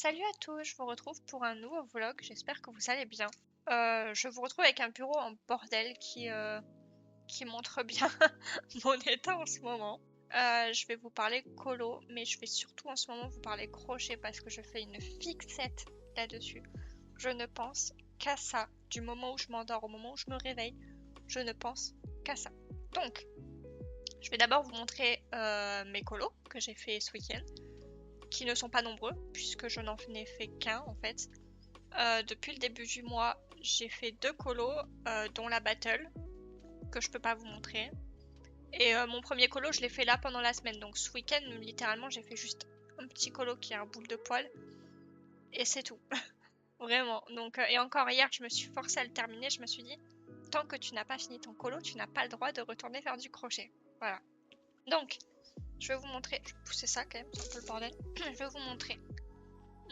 Salut à tous, je vous retrouve pour un nouveau vlog, j'espère que vous allez bien. Je vous retrouve avec un bureau en bordel qui montre bien mon état en ce moment. Je vais vous parler colo, mais je vais surtout en ce moment vous parler crochet parce que je fais une fixette là-dessus. Je ne pense qu'à ça. Du moment où je m'endors au moment où je me réveille, je ne pense qu'à ça. Donc, je vais d'abord vous montrer mes colos que j'ai fait ce week-end, qui ne sont pas nombreux, puisque je n'en ai fait qu'un en fait. Depuis le début du mois, j'ai fait 2 colos, dont la battle, que je peux pas vous montrer. Et mon premier colo, je l'ai fait là pendant la semaine. Donc ce week-end, littéralement, j'ai fait juste un petit colo qui a un boule de poil. Et c'est tout. Vraiment. Donc, et encore hier, je me suis forcée à le terminer. Je me suis dit, tant que tu n'as pas fini ton colo, tu n'as pas le droit de retourner faire du crochet. Voilà. Donc, je vais vous montrer. Je vais pousser ça quand même, c'est un peu le bordel. Je vais vous montrer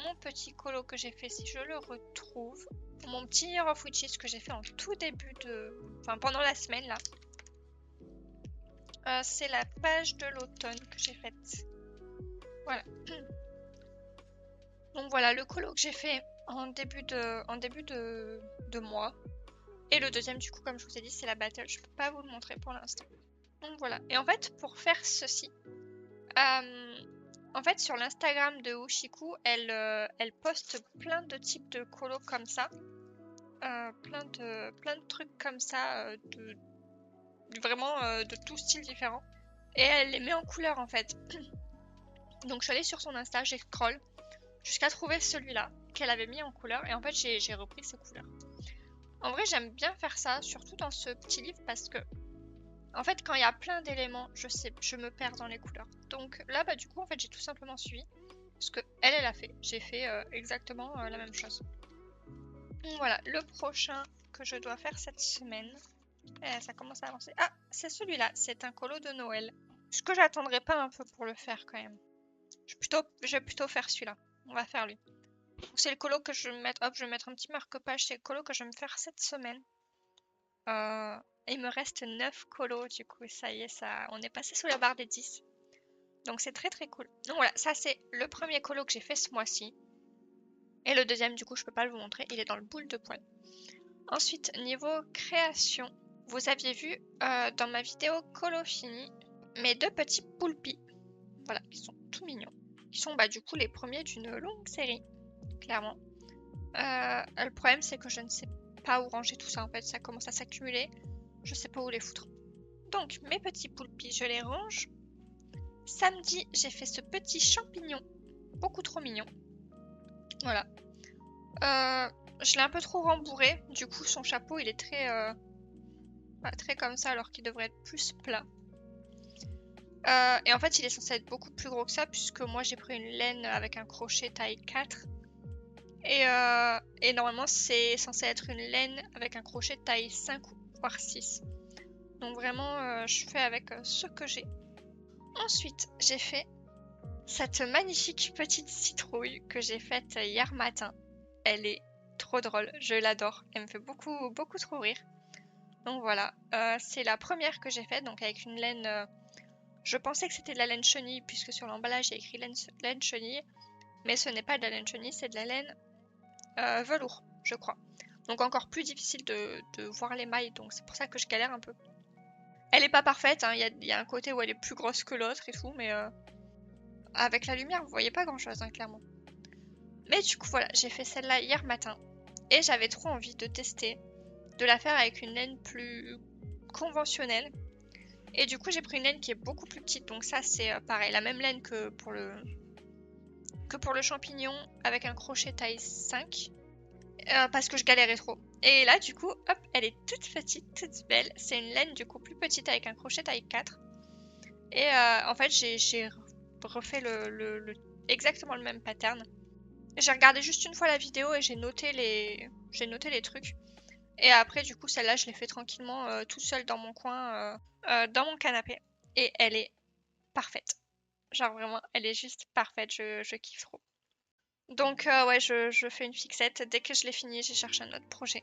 mon petit colo que j'ai fait, si je le retrouve. Mon petit rough witches que j'ai fait en tout début de... Enfin, pendant la semaine, là. C'est la page de l'automne que j'ai faite. Voilà. Donc voilà, le colo que j'ai fait en début de mois. Et le deuxième, du coup, comme je vous ai dit, c'est la battle. Je peux pas vous le montrer pour l'instant. Donc voilà. Et en fait, pour faire ceci... en fait, sur l'Instagram de Ushiku, elle poste plein de types de colos comme ça. Plein de trucs comme ça, vraiment de tout style différent. Et elle les met en couleur en fait. Donc je suis allée sur son Insta, j'ai scroll jusqu'à trouver celui-là qu'elle avait mis en couleur. Et en fait j'ai repris ces couleurs. En vrai j'aime bien faire ça, surtout dans ce petit livre parce que en fait quand il y a plein d'éléments, je me perds dans les couleurs. Donc là bah du coup en fait j'ai tout simplement suivi ce que elle a fait. J'ai fait exactement la même chose. Donc voilà, le prochain que je dois faire cette semaine. Ça commence à avancer. Ah, c'est celui-là. C'est un colo de Noël. Est-ce que j'attendrai pas un peu pour le faire quand même? Je vais plutôt faire celui-là. On va faire lui. C'est le colo que je vais mettre. Hop, je vais mettre un petit marque-page. C'est le colo que je vais me faire cette semaine. Il me reste 9 colos. Du coup, ça y est, on est passé sous la barre des 10. Donc c'est très très cool. Donc voilà, ça c'est le premier colo que j'ai fait ce mois-ci. Et le deuxième, du coup, je peux pas le vous montrer. Il est dans le boule de poil. Ensuite, niveau création, vous aviez vu dans ma vidéo colo fini mes 2 petits poulpis. Voilà, ils sont tout mignons. Ils sont bah, du coup les premiers d'une longue série, clairement. Le problème c'est que je ne sais pas où ranger tout ça en fait, ça commence à s'accumuler. Je sais pas où les foutre. Donc mes petits poulpis, je les range. Samedi, j'ai fait ce petit champignon, beaucoup trop mignon. Voilà. Je l'ai un peu trop rembourré, du coup son chapeau il est très... très comme ça alors qu'il devrait être plus plat. Et en fait il est censé être beaucoup plus gros que ça puisque moi j'ai pris une laine avec un crochet taille 4. Et normalement c'est censé être une laine avec un crochet taille 5 voire 6. Donc vraiment je fais avec ce que j'ai. Ensuite j'ai fait cette magnifique petite citrouille que j'ai faite hier matin. Elle est trop drôle, je l'adore. Elle me fait beaucoup beaucoup trop rire. Donc voilà, c'est la première que j'ai faite, donc avec une laine... je pensais que c'était de la laine chenille, puisque sur l'emballage il y a écrit laine chenille. Mais ce n'est pas de la laine chenille, c'est de la laine velours, je crois. Donc encore plus difficile de voir les mailles, donc c'est pour ça que je galère un peu. Elle est pas parfaite, hein, y a un côté où elle est plus grosse que l'autre et tout, mais avec la lumière vous voyez pas grand chose, hein, clairement. Mais du coup voilà, j'ai fait celle-là hier matin. Et j'avais trop envie de tester, de la faire avec une laine plus conventionnelle. Et du coup j'ai pris une laine qui est beaucoup plus petite, donc ça c'est pareil, la même laine que pour le champignon avec un crochet taille 5, parce que je galérais trop. Et là du coup, hop, elle est toute petite, toute belle, c'est une laine du coup plus petite avec un crochet taille 4. Et en fait j'ai refait exactement le même pattern. J'ai regardé juste une fois la vidéo et j'ai noté les trucs. Et après, du coup, celle-là, je l'ai fait tranquillement toute seule dans mon coin, dans mon canapé. Et elle est parfaite. Genre vraiment, elle est juste parfaite. Je kiffe trop. Donc ouais, je fais une fixette. Dès que je l'ai fini, j'ai cherché un autre projet.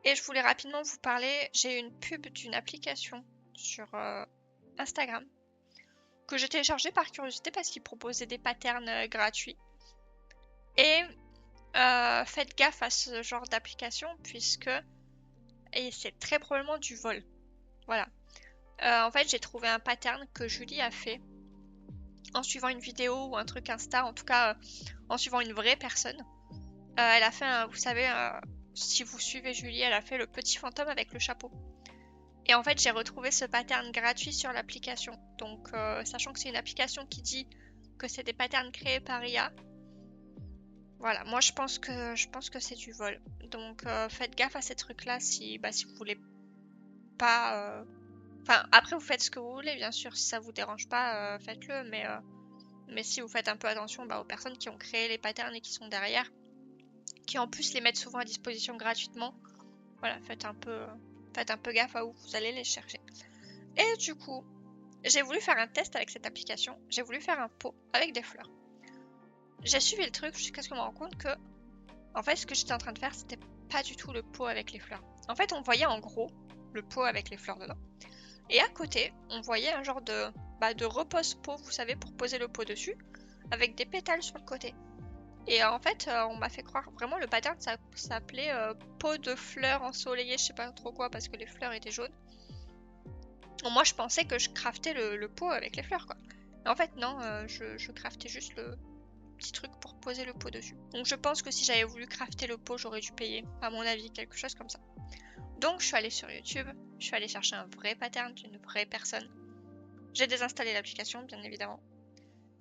Et je voulais rapidement vous parler. J'ai une pub d'une application sur Instagram que j'ai téléchargée par curiosité parce qu'il proposait des patterns gratuits. Et faites gaffe à ce genre d'application puisque c'est très probablement du vol. Voilà. En fait, j'ai trouvé un pattern que Julie a fait en suivant une vidéo ou un truc Insta, en tout cas en suivant une vraie personne. Elle a fait vous savez, si vous suivez Julie, elle a fait le petit fantôme avec le chapeau. Et en fait, j'ai retrouvé ce pattern gratuit sur l'application. Donc, sachant que c'est une application qui dit que c'est des patterns créés par IA, voilà, moi je pense que c'est du vol. Donc, faites gaffe à ces trucs-là si vous voulez pas. Enfin, après vous faites ce que vous voulez, bien sûr. Si ça vous dérange pas, faites-le. Mais si vous faites un peu attention aux personnes qui ont créé les patterns et qui sont derrière, qui en plus les mettent souvent à disposition gratuitement, voilà, faites un peu gaffe à où vous allez les chercher. Et du coup, j'ai voulu faire un test avec cette application. J'ai voulu faire un pot avec des fleurs. J'ai suivi le truc jusqu'à ce que je me rende compte que, en fait, ce que j'étais en train de faire, c'était pas du tout le pot avec les fleurs. En fait, on voyait en gros le pot avec les fleurs dedans. Et à côté, on voyait un genre de repose-pot, vous savez, pour poser le pot dessus, avec des pétales sur le côté. Et en fait, on m'a fait croire, vraiment le pattern, ça s'appelait pot de fleurs ensoleillées, je sais pas trop quoi, parce que les fleurs étaient jaunes. Donc moi, je pensais que je craftais le pot avec les fleurs, quoi. Mais en fait, non, je craftais juste le petit truc pour poser le pot dessus. Donc je pense que si j'avais voulu crafter le pot, j'aurais dû payer, à mon avis, quelque chose comme ça. Donc je suis allée sur YouTube, je suis allée chercher un vrai pattern d'une vraie personne. J'ai désinstallé l'application, bien évidemment.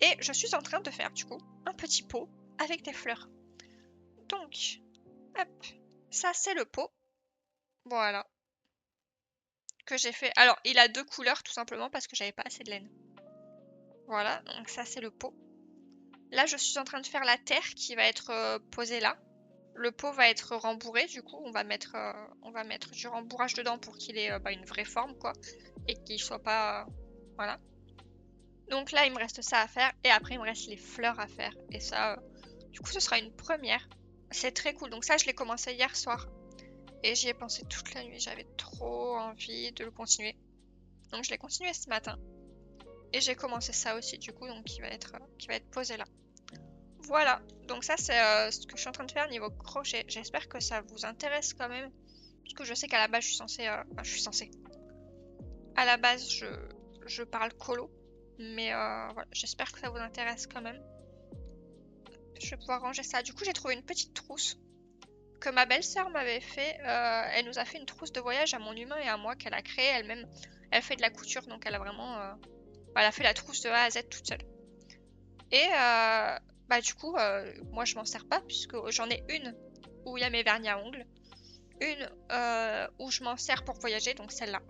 Et je suis en train de faire, du coup, un petit pot avec des fleurs. Donc, hop, ça c'est le pot. Voilà. Que j'ai fait. Alors, il a 2 couleurs, tout simplement, parce que j'avais pas assez de laine. Voilà, donc ça c'est le pot. Là, je suis en train de faire la terre qui va être posée là. Le pot va être rembourré, du coup, on va mettre du rembourrage dedans pour qu'il ait une vraie forme, quoi. Et qu'il soit pas... voilà. Donc là, il me reste ça à faire. Et après, il me reste les fleurs à faire. Et ça, du coup, ce sera une première. C'est très cool. Donc ça, je l'ai commencé hier soir. Et j'y ai pensé toute la nuit. J'avais trop envie de le continuer. Donc je l'ai continué ce matin. Et j'ai commencé ça aussi, du coup, donc qui va être posé là. Voilà, donc ça c'est ce que je suis en train de faire niveau crochet. J'espère que ça vous intéresse quand même. Parce que je sais qu'à la base je suis censée... À la base je parle colo. Mais voilà, j'espère que ça vous intéresse quand même. Je vais pouvoir ranger ça. Du coup j'ai trouvé une petite trousse que ma belle-sœur m'avait fait. Elle nous a fait une trousse de voyage à mon humain et à moi qu'elle a créée elle-même. Elle fait de la couture, donc elle a vraiment... elle a fait la trousse de A à Z toute seule. Et du coup, moi je m'en sers pas puisque j'en ai une où il y a mes vernis à ongles, une où je m'en sers pour voyager, donc celle-là.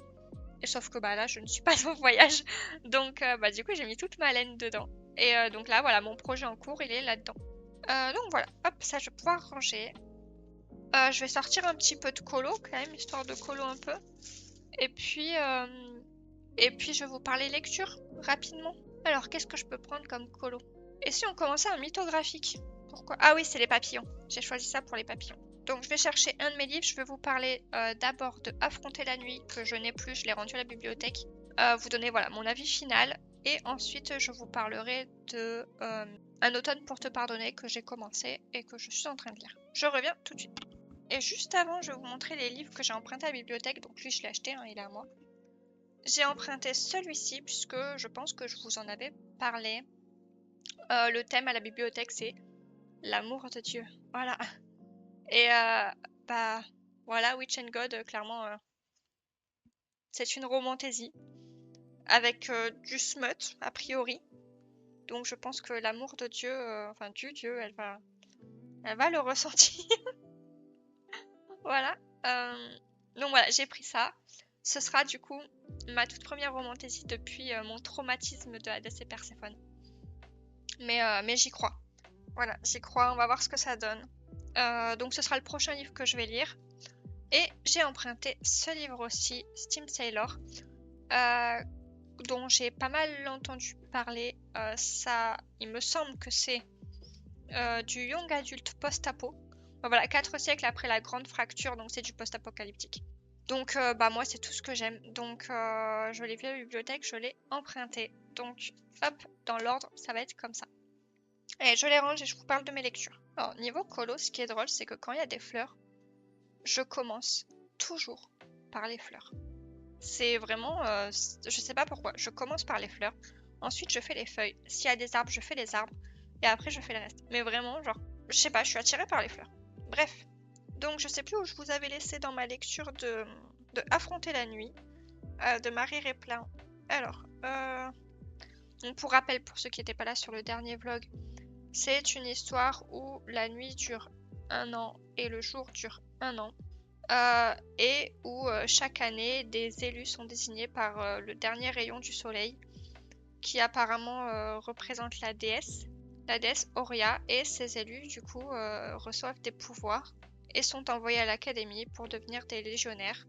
Et sauf que là je ne suis pas en voyage, donc du coup j'ai mis toute ma laine dedans. Et donc là voilà, mon projet en cours il est là-dedans. Donc voilà, hop, ça je vais pouvoir ranger. Je vais sortir un petit peu de colo quand même, histoire de colo un peu. Et puis je vais vous parler lecture rapidement. Alors qu'est-ce que je peux prendre comme colo? Et si on commençait un mythographique? Pourquoi? Ah oui, c'est les papillons. J'ai choisi ça pour les papillons. Donc je vais chercher un de mes livres. Je vais vous parler d'abord de Affronter la nuit, que je n'ai plus, je l'ai rendu à la bibliothèque. Vous donner voilà, mon avis final. Et ensuite, je vous parlerai de Un automne pour te pardonner, que j'ai commencé et que je suis en train de lire. Je reviens tout de suite. Et juste avant, je vais vous montrer les livres que j'ai empruntés à la bibliothèque. Donc lui, je l'ai acheté, il est à moi. J'ai emprunté celui-ci, puisque je pense que je vous en avais parlé. Le thème à la bibliothèque, c'est l'amour de Dieu. Voilà. Et voilà, Witch and God, clairement, c'est une romantaisie avec du smut, a priori. Donc je pense que l'amour de Dieu, du Dieu, elle va le ressentir. Voilà. Donc voilà, j'ai pris ça. Ce sera du coup ma toute première romantaisie depuis mon traumatisme de Hadès et Perséphone. Mais j'y crois. Voilà, j'y crois, on va voir ce que ça donne. Donc ce sera le prochain livre que je vais lire. Et j'ai emprunté ce livre aussi, Steam Sailor, dont j'ai pas mal entendu parler. Il me semble que c'est du young adulte post-apo. Voilà, 4 siècles après la grande fracture, donc c'est du post-apocalyptique. Donc moi c'est tout ce que j'aime. Donc je l'ai vu à la bibliothèque, je l'ai emprunté. Donc hop, dans l'ordre, ça va être comme ça. Et je les range et je vous parle de mes lectures. Alors, niveau colo, ce qui est drôle, c'est que quand il y a des fleurs, je commence toujours par les fleurs. C'est vraiment, je sais pas pourquoi, je commence par les fleurs, ensuite je fais les feuilles. S'il y a des arbres, je fais les arbres, et après je fais le reste. Mais vraiment, genre, je sais pas, je suis attirée par les fleurs. Bref, donc je sais plus où je vous avais laissé dans ma lecture de Affronter la nuit, de Marie Replin. Alors, donc pour rappel, pour ceux qui n'étaient pas là sur le dernier vlog, c'est une histoire où la nuit dure 1 an et le jour dure 1 an. Et où chaque année des élus sont désignés par le dernier rayon du soleil qui apparemment représente la déesse Auria, et ces élus du coup reçoivent des pouvoirs et sont envoyés à l'académie pour devenir des légionnaires,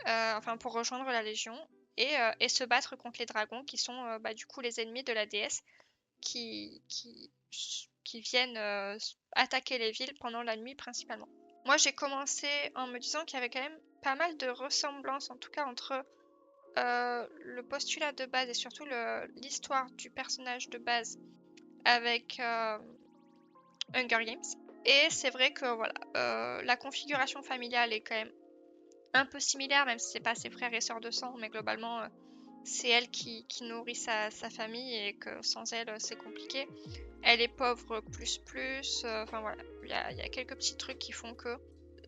enfin pour rejoindre la légion et se battre contre les dragons qui sont bah, du coup les ennemis de la déesse qui, qui, qui viennent attaquer les villes pendant la nuit principalement. Moi, j'ai commencé en me disant qu'il y avait quand même pas mal de ressemblances, en tout cas entre le postulat de base et surtout l'histoire du personnage de base avec Hunger Games. Et c'est vrai que voilà, la configuration familiale est quand même un peu similaire, même si c'est pas ses frères et sœurs de sang, mais globalement, c'est elle qui nourrit sa famille et que sans elle, c'est compliqué. Elle est pauvre plus, enfin voilà, il y a quelques petits trucs qui font que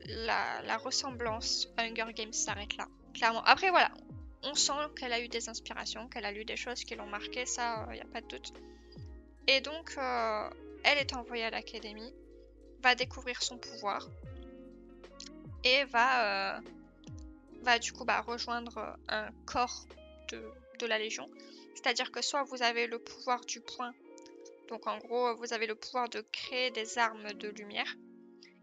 la ressemblance à Hunger Games s'arrête là, clairement. Après voilà, on sent qu'elle a eu des inspirations, qu'elle a lu des choses qui l'ont marqué, ça, il n'y a pas de doute. Et donc, elle est envoyée à l'académie, va découvrir son pouvoir et va du coup rejoindre un corps de la Légion. C'est-à-dire que soit vous avez le pouvoir du point, donc en gros vous avez le pouvoir de créer des armes de lumière,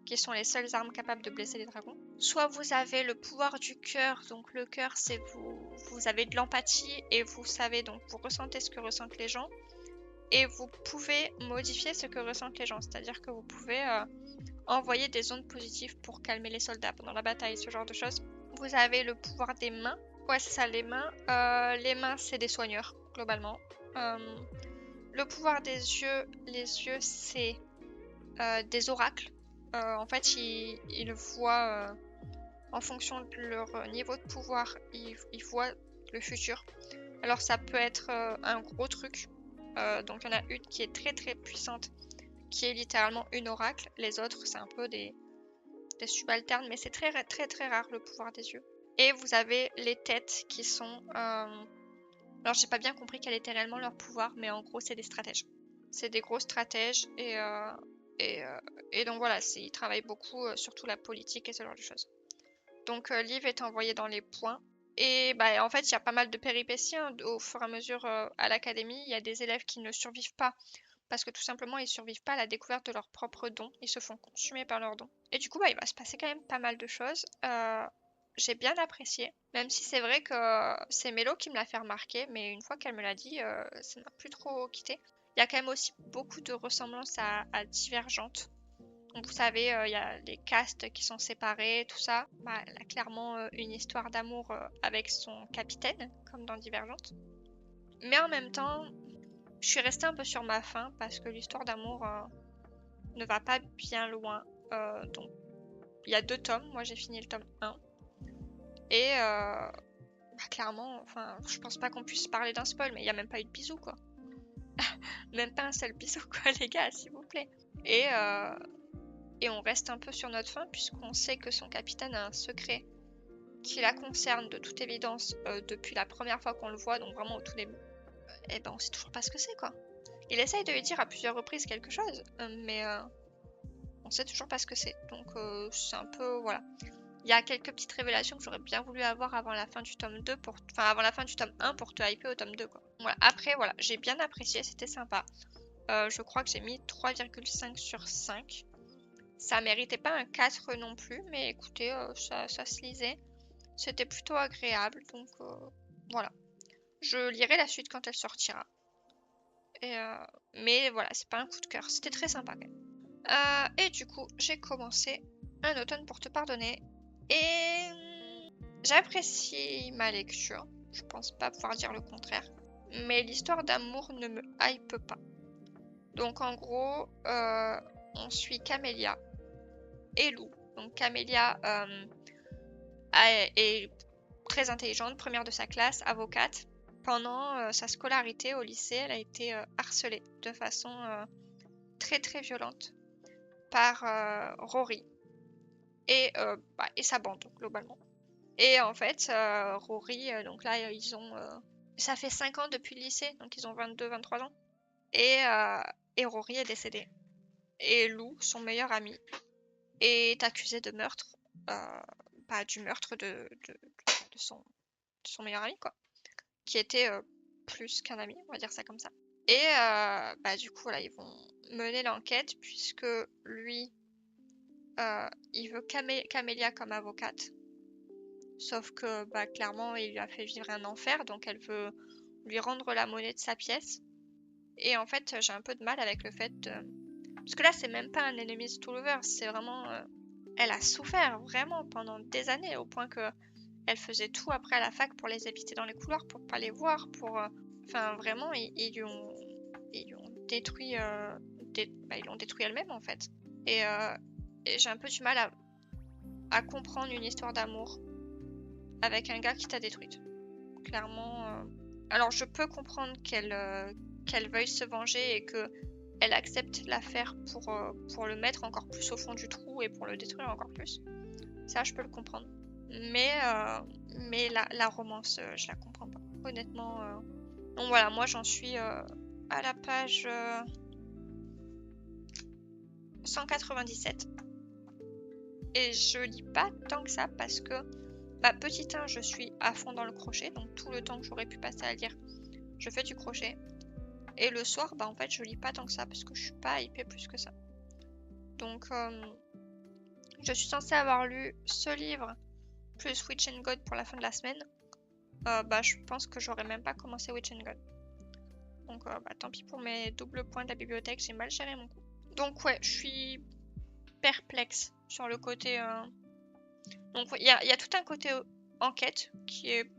qui sont les seules armes capables de blesser les dragons. Soit vous avez le pouvoir du cœur, donc le cœur c'est vous avez de l'empathie et vous savez, donc vous ressentez ce que ressentent les gens et vous pouvez modifier ce que ressentent les gens, c'est-à-dire que vous pouvez envoyer des ondes positives pour calmer les soldats pendant la bataille, ce genre de choses. Vous avez le pouvoir des mains. Ouais, c'est ça, les mains. Les mains, c'est des soigneurs, globalement. Le pouvoir des yeux, les yeux, c'est des oracles. En fait, ils voient, en fonction de leur niveau de pouvoir, ils voient le futur. Alors, ça peut être un gros truc. Donc, il y en a une qui est très très puissante, qui est littéralement une oracle. Les autres, c'est un peu des subalternes, mais c'est très très très rare le pouvoir des yeux. Et vous avez les têtes qui sont... Alors j'ai pas bien compris quel était réellement leur pouvoir, mais en gros c'est des stratèges. C'est des gros stratèges et, et donc voilà, ils travaillent beaucoup, surtout la politique et ce genre de choses. Donc Liv est envoyée dans les points. Et bah, en fait, il y a pas mal de péripéties hein, au fur et à mesure à l'académie. Il y a des élèves qui ne survivent pas parce que tout simplement ils survivent pas à la découverte de leurs propres dons, ils se font consumer par leurs dons. Et du coup bah il va se passer quand même pas mal de choses. J'ai bien apprécié, même si c'est vrai que c'est Mélo qui me l'a fait remarquer, mais une fois qu'elle me l'a dit, ça m'a plus trop quitté. Il y a quand même aussi beaucoup de ressemblances à Divergente. Donc vous savez, il y a les castes qui sont séparés, tout ça. Bah, elle a clairement une histoire d'amour avec son capitaine, comme dans Divergente. Mais en même temps, je suis restée un peu sur ma faim parce que l'histoire d'amour ne va pas bien loin. Donc, il y a 2 tomes. Moi, j'ai fini le tome 1. Et clairement, enfin, je pense pas qu'on puisse parler d'un spoil, mais il n'y a même pas eu de bisous, quoi. Même pas un seul bisou, quoi, les gars, s'il vous plaît. Et on reste un peu sur notre faim puisqu'on sait que son capitaine a un secret qui la concerne de toute évidence depuis la première fois qu'on le voit, donc vraiment au tout début. Et ben, on sait toujours pas ce que c'est, quoi. Il essaye de lui dire à plusieurs reprises quelque chose, mais on sait toujours pas ce que c'est. Donc c'est un peu, voilà. Il y a quelques petites révélations que j'aurais bien voulu avoir avant la fin du tome 2, enfin avant la fin du tome 1 pour te hyper au tome 2, quoi. Voilà. Après, voilà, j'ai bien apprécié, c'était sympa. Je crois que j'ai mis 3,5 sur 5. Ça méritait pas un 4 non plus, mais écoutez, ça se lisait. C'était plutôt agréable, donc voilà. Je lirai la suite quand elle sortira. Et, mais voilà, c'est pas un coup de cœur. C'était très sympa quand même. Et du coup, j'ai commencé Un automne pour te pardonner. Et j'apprécie ma lecture. Je pense pas pouvoir dire le contraire. Mais l'histoire d'amour ne me hype pas. Donc en gros, on suit Camélia et Lou. Donc Camélia est très intelligente, première de sa classe, avocate. Pendant sa scolarité au lycée, elle a été harcelée de façon très très violente par Rory et sa bande globalement. Et en fait, Rory, donc là ils ont... ça fait 5 ans depuis le lycée, donc ils ont 22-23 ans. Et Rory est décédé. Et Lou, son meilleur ami, est accusé de meurtre. Du meurtre de son meilleur ami, quoi. Qui était plus qu'un ami, on va dire ça comme ça. Et du coup, voilà, ils vont mener l'enquête puisque lui, il veut Camélia comme avocate. Sauf que clairement, il lui a fait vivre un enfer, donc elle veut lui rendre la monnaie de sa pièce. Et en fait, j'ai un peu de mal avec le fait de... Parce que là, c'est même pas un enemies to lovers, c'est vraiment... Elle a souffert vraiment pendant des années, au point que elle faisait tout après à la fac pour les éviter dans les couloirs, pour pas les voir, pour... Enfin, vraiment, ils lui ont détruit... ils l'ont détruit elle-même, en fait. Et j'ai un peu du mal à comprendre une histoire d'amour avec un gars qui t'a détruite. Clairement... Alors, je peux comprendre qu'elle veuille se venger et que elle accepte l'affaire pour le mettre encore plus au fond du trou et pour le détruire encore plus. Ça, je peux le comprendre. Mais la romance, je la comprends pas. Honnêtement. Donc voilà, moi j'en suis à la page 197. Et je lis pas tant que ça parce que, petit 1, je suis à fond dans le crochet. Donc tout le temps que j'aurais pu passer à lire, je fais du crochet. Et le soir, en fait, je lis pas tant que ça parce que je suis pas hypée plus que ça. Donc, je suis censée avoir lu ce livre plus Witch and God pour la fin de la semaine. Je pense que j'aurais même pas commencé Witch and God. Donc, tant pis pour mes doubles points de la bibliothèque, j'ai mal géré mon coup. Donc, ouais, je suis perplexe sur le côté. Donc, il y a tout un côté enquête qui est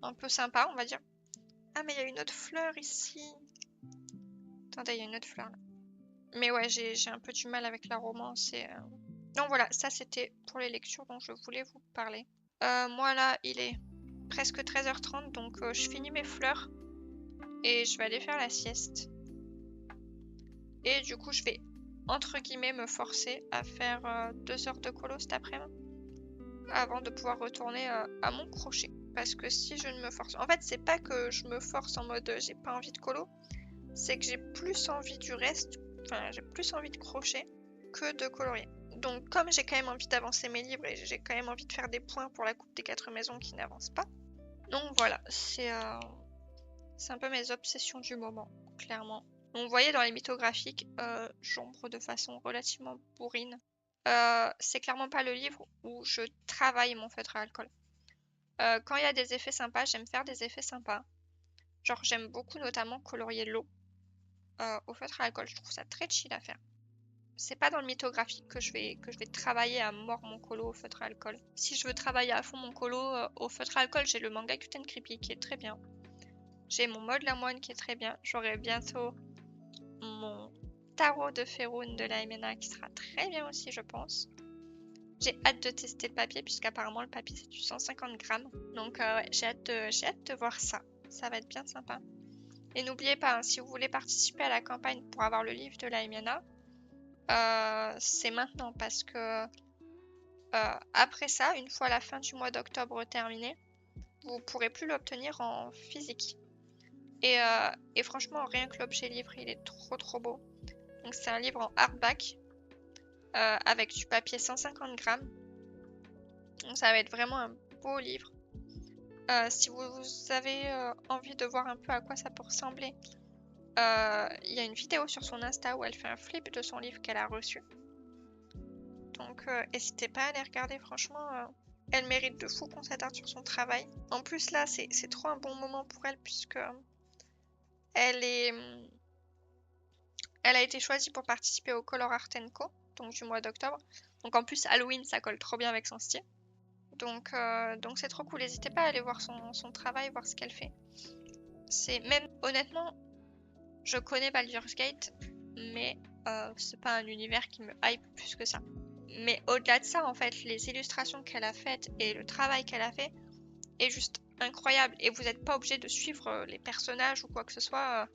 un peu sympa, on va dire. Ah, mais il y a une autre fleur ici. Attendez, il y a une autre fleur là. Mais ouais, j'ai un peu du mal avec la romance et. Donc voilà, ça c'était pour les lectures dont je voulais vous parler. Moi là, il est presque 13h30, donc je finis mes fleurs et je vais aller faire la sieste. Et du coup, je vais entre guillemets me forcer à faire 2 heures de colo cet après-midi avant de pouvoir retourner à mon crochet. Parce que si je ne me force... En fait, c'est pas que je me force en mode j'ai pas envie de colo, c'est que j'ai plus envie du reste, enfin j'ai plus envie de crochet que de colorier. Donc comme j'ai quand même envie d'avancer mes livres et j'ai quand même envie de faire des points pour la coupe des 4 maisons qui n'avance pas. Donc voilà, c'est un peu mes obsessions du moment, clairement. Donc vous voyez dans les mythographiques, j'ombre de façon relativement bourrine. C'est clairement pas le livre où je travaille mon feutre à alcool. Quand il y a des effets sympas, j'aime faire des effets sympas. Genre j'aime beaucoup notamment colorier l'eau au feutre à alcool. Je trouve ça très chill à faire. C'est pas dans le mythographique que je vais travailler à mort mon colo au feutre à alcool. Si je veux travailler à fond mon colo au feutre à alcool, j'ai le manga Cute & Creepy qui est très bien. J'ai mon Maud la Moine qui est très bien. J'aurai bientôt mon tarot de Féroun de la MNA qui sera très bien aussi, je pense. J'ai hâte de tester le papier puisqu'apparemment le papier c'est du 150 grammes. Donc ouais, j'ai hâte de voir ça. Ça va être bien sympa. Et n'oubliez pas, hein, si vous voulez participer à la campagne pour avoir le livre de la MNA, c'est maintenant parce que après ça, une fois la fin du mois d'octobre terminée, vous ne pourrez plus l'obtenir en physique. Et franchement, rien que l'objet livre, il est trop beau. Donc c'est un livre en hardback avec du papier 150 grammes. Donc ça va être vraiment un beau livre. Si vous avez envie de voir un peu à quoi ça peut ressembler, il y a une vidéo sur son Insta où elle fait un flip de son livre qu'elle a reçu. Donc n'hésitez pas à aller regarder, franchement, elle mérite de fou qu'on s'attarde sur son travail. En plus là, c'est trop un bon moment pour elle puisque elle a été choisie pour participer au Color Art & Co, donc du mois d'octobre. Donc en plus Halloween, ça colle trop bien avec son style. Donc c'est trop cool, n'hésitez pas à aller voir son travail, voir ce qu'elle fait. C'est même, honnêtement, Je connais Baldur's Gate, mais c'est pas un univers qui me hype plus que ça. Mais au-delà de ça, en fait, les illustrations qu'elle a faites et le travail qu'elle a fait est juste incroyable. Et vous n'êtes pas obligé de suivre les personnages ou quoi que ce soit.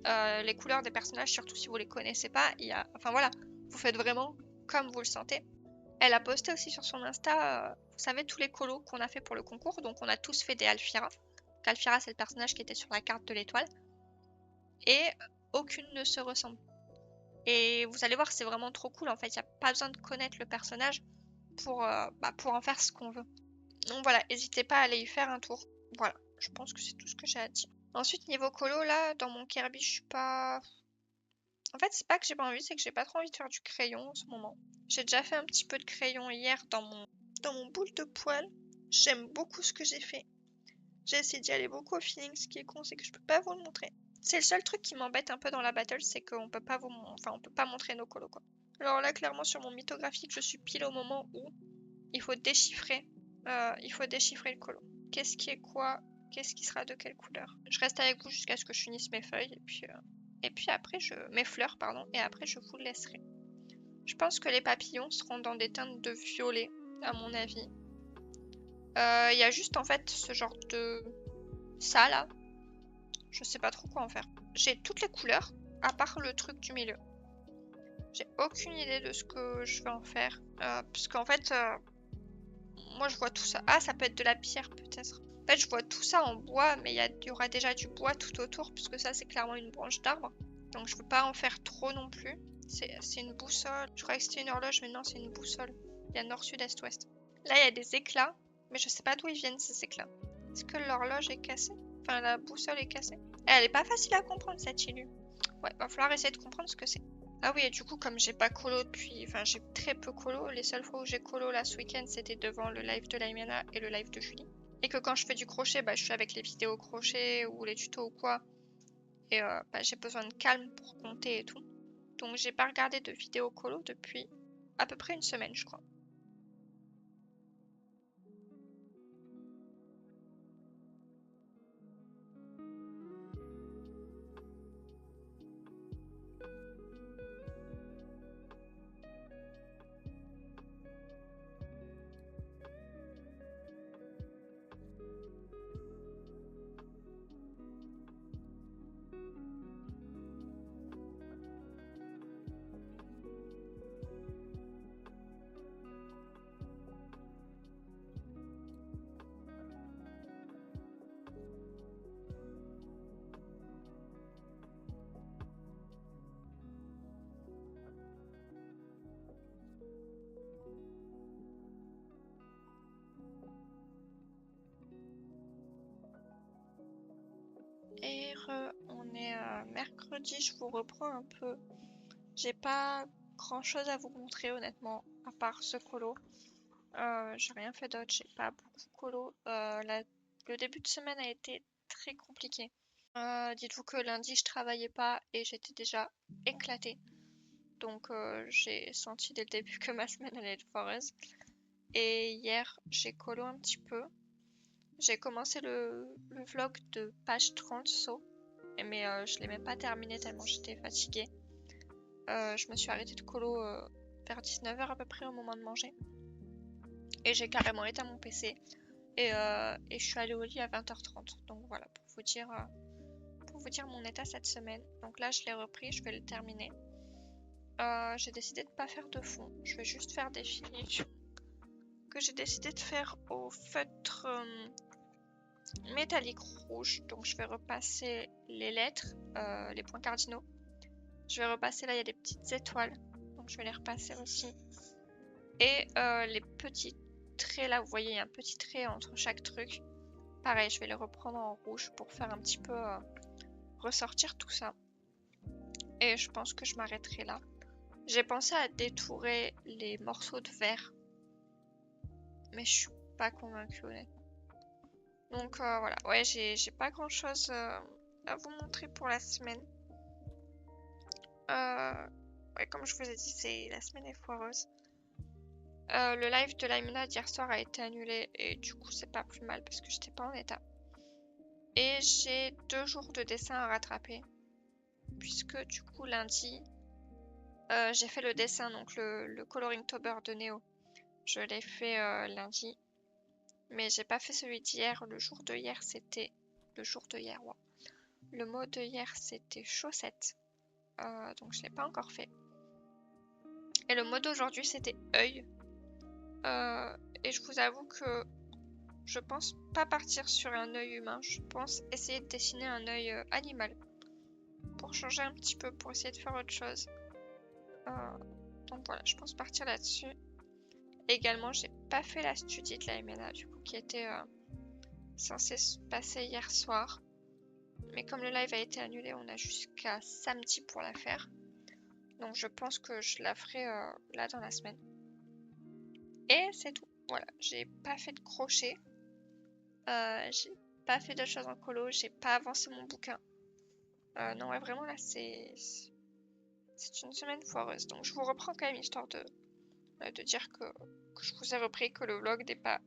Les couleurs des personnages, surtout si vous les connaissez pas. Enfin voilà, vous faites vraiment comme vous le sentez. Elle a posté aussi sur son Insta, vous savez, tous les colos qu'on a fait pour le concours. Donc on a tous fait des Alfira. Alfira, c'est le personnage qui était sur la carte de l'étoile. Et aucune ne se ressemble. Et vous allez voir, c'est vraiment trop cool. En fait, il n'y a pas besoin de connaître le personnage pour en faire ce qu'on veut. Donc voilà, n'hésitez pas à aller y faire un tour. Voilà, je pense que c'est tout ce que j'ai à dire. Ensuite, niveau colo, là, dans mon Kirby, je suis pas... En fait, c'est pas que j'ai pas envie, c'est que j'ai pas trop envie de faire du crayon en ce moment. J'ai déjà fait un petit peu de crayon hier dans mon boule de poil. J'aime beaucoup ce que j'ai fait. J'ai essayé d'y aller beaucoup au feeling. Ce qui est con, c'est que je peux pas vous le montrer. C'est le seul truc qui m'embête un peu dans la battle, c'est qu'on peut pas on peut pas montrer nos colos, quoi. Alors là, clairement, sur mon mythographique, je suis pile au moment où il faut déchiffrer le colo. Qu'est-ce qui est quoi? Qu'est-ce qui sera de quelle couleur? Je reste avec vous jusqu'à ce que je finisse mes feuilles et puis après mes fleurs, pardon, et après je vous laisserai. Je pense que les papillons seront dans des teintes de violet, à mon avis. Il y a juste en fait ce genre de... ça là. Je sais pas trop quoi en faire. J'ai toutes les couleurs, à part le truc du milieu. J'ai aucune idée de ce que je vais en faire. Parce qu'en fait, moi je vois tout ça. Ah, ça peut être de la pierre peut-être. En fait, je vois tout ça en bois, mais il y aura déjà du bois tout autour, puisque ça c'est clairement une branche d'arbre. Donc je peux pas en faire trop non plus. C'est une boussole. Je croyais que c'était une horloge, mais non, c'est une boussole. Il y a nord, sud, est, ouest. Là, il y a des éclats, mais je sais pas d'où ils viennent ces éclats. Est-ce que l'horloge est cassée? Enfin, la boussole est cassée. Elle est pas facile à comprendre cette illu. Ouais, va falloir essayer de comprendre ce que c'est. Ah oui, et du coup, comme j'ai pas colo depuis... Enfin, j'ai très peu colo. Les seules fois où j'ai colo là ce week-end, c'était devant le live de Laimena et le live de Julie. Et que quand je fais du crochet, je suis avec les vidéos crochet ou les tutos ou quoi. Et j'ai besoin de calme pour compter et tout. Donc j'ai pas regardé de vidéo colo depuis à peu près une semaine, je crois. Et on est mercredi, je vous reprends un peu. J'ai pas grand chose à vous montrer honnêtement, à part ce colo. J'ai rien fait d'autre, j'ai pas beaucoup colo. Le début de semaine a été très compliqué. Dites-vous que lundi je travaillais pas et j'étais déjà éclatée. Donc j'ai senti dès le début que ma semaine allait être foireuse. Et hier j'ai colo un petit peu. J'ai commencé le vlog de page 30 saut, mais je l'ai même pas terminé tellement j'étais fatiguée. Je me suis arrêtée de colo vers 19 h à peu près au moment de manger. Et j'ai carrément éteint mon PC. Et je suis allée au lit à 20 h 30. Donc voilà, pour vous dire mon état cette semaine. Donc là, je l'ai repris, je vais le terminer. J'ai décidé de ne pas faire de fond. Je vais juste faire des finitions que j'ai décidé de faire au feutre métallique rouge. Donc je vais repasser les lettres, les points cardinaux. Je vais repasser là, il y a des petites étoiles. Donc je vais les repasser aussi. Et les petits traits là, vous voyez, il y a un petit trait entre chaque truc. Pareil, je vais les reprendre en rouge pour faire un petit peu ressortir tout ça. Et je pense que je m'arrêterai là. J'ai pensé à détourer les morceaux de verre. Mais je suis pas convaincue honnêtement. Donc voilà, ouais, j'ai pas grand chose à vous montrer pour la semaine. Ouais, comme je vous ai dit, la semaine est foireuse. Le live de Laimena d'hier soir a été annulé et du coup c'est pas plus mal parce que j'étais pas en état. Et j'ai 2 jours de dessin à rattraper. puisque du coup lundi, j'ai fait le dessin, donc le Coloring Tober de Néo. Je l'ai fait lundi, mais j'ai pas fait celui d'hier. Le jour de hier, c'était... Le jour de hier, ouais. Le mot de hier, c'était chaussette. Donc je l'ai pas encore fait. Et le mot d'aujourd'hui, c'était œil. Et je vous avoue que je pense pas partir sur un œil humain. Je pense essayer de dessiner un œil animal. Pour changer un petit peu, pour essayer de faire autre chose. Donc voilà, je pense partir là-dessus. Également, j'ai pas fait la studie de la MNA, du coup, qui était censée se passer hier soir. Mais comme le live a été annulé, on a jusqu'à samedi pour la faire. Donc je pense que je la ferai là dans la semaine. Et c'est tout. Voilà, j'ai pas fait de crochet. J'ai pas fait d'autres choses en colo. J'ai pas avancé mon bouquin. Non, ouais, vraiment là, c'est une semaine foireuse. Donc je vous reprends quand même histoire de dire que je vous ai repris, que le vlog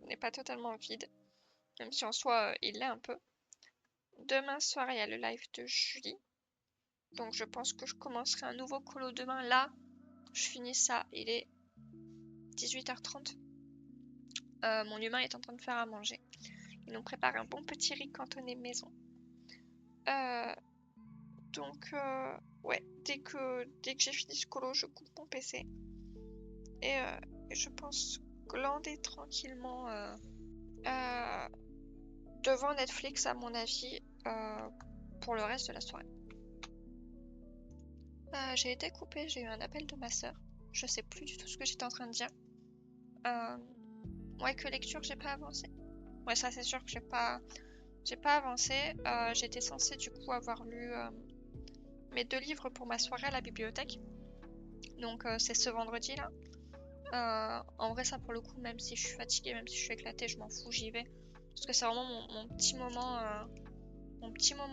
n'est pas totalement vide. Même si en soi, il l'est un peu. Demain soir, il y a le live de Julie. Donc je pense que je commencerai un nouveau colo demain. Là, je finis ça. Il est 18h30. Mon humain est en train de faire à manger. Ils nous préparent un bon petit riz cantonné maison. Donc, ouais, dès que j'ai fini ce colo, je coupe mon PC. Et je pense glander tranquillement devant Netflix, à mon avis, pour le reste de la soirée. J'ai été coupée, j'ai eu un appel de ma soeur. Je sais plus du tout ce que j'étais en train de dire. Ouais, que lecture, j'ai pas avancé. Ouais, ça c'est sûr que j'ai pas avancé. J'étais censée du coup avoir lu mes 2 livres pour ma soirée à la bibliothèque. Donc c'est ce vendredi là. En vrai, ça pour le coup, même si je suis fatiguée, même si je suis éclatée, je m'en fous, j'y vais. Parce que c'est vraiment mon petit moment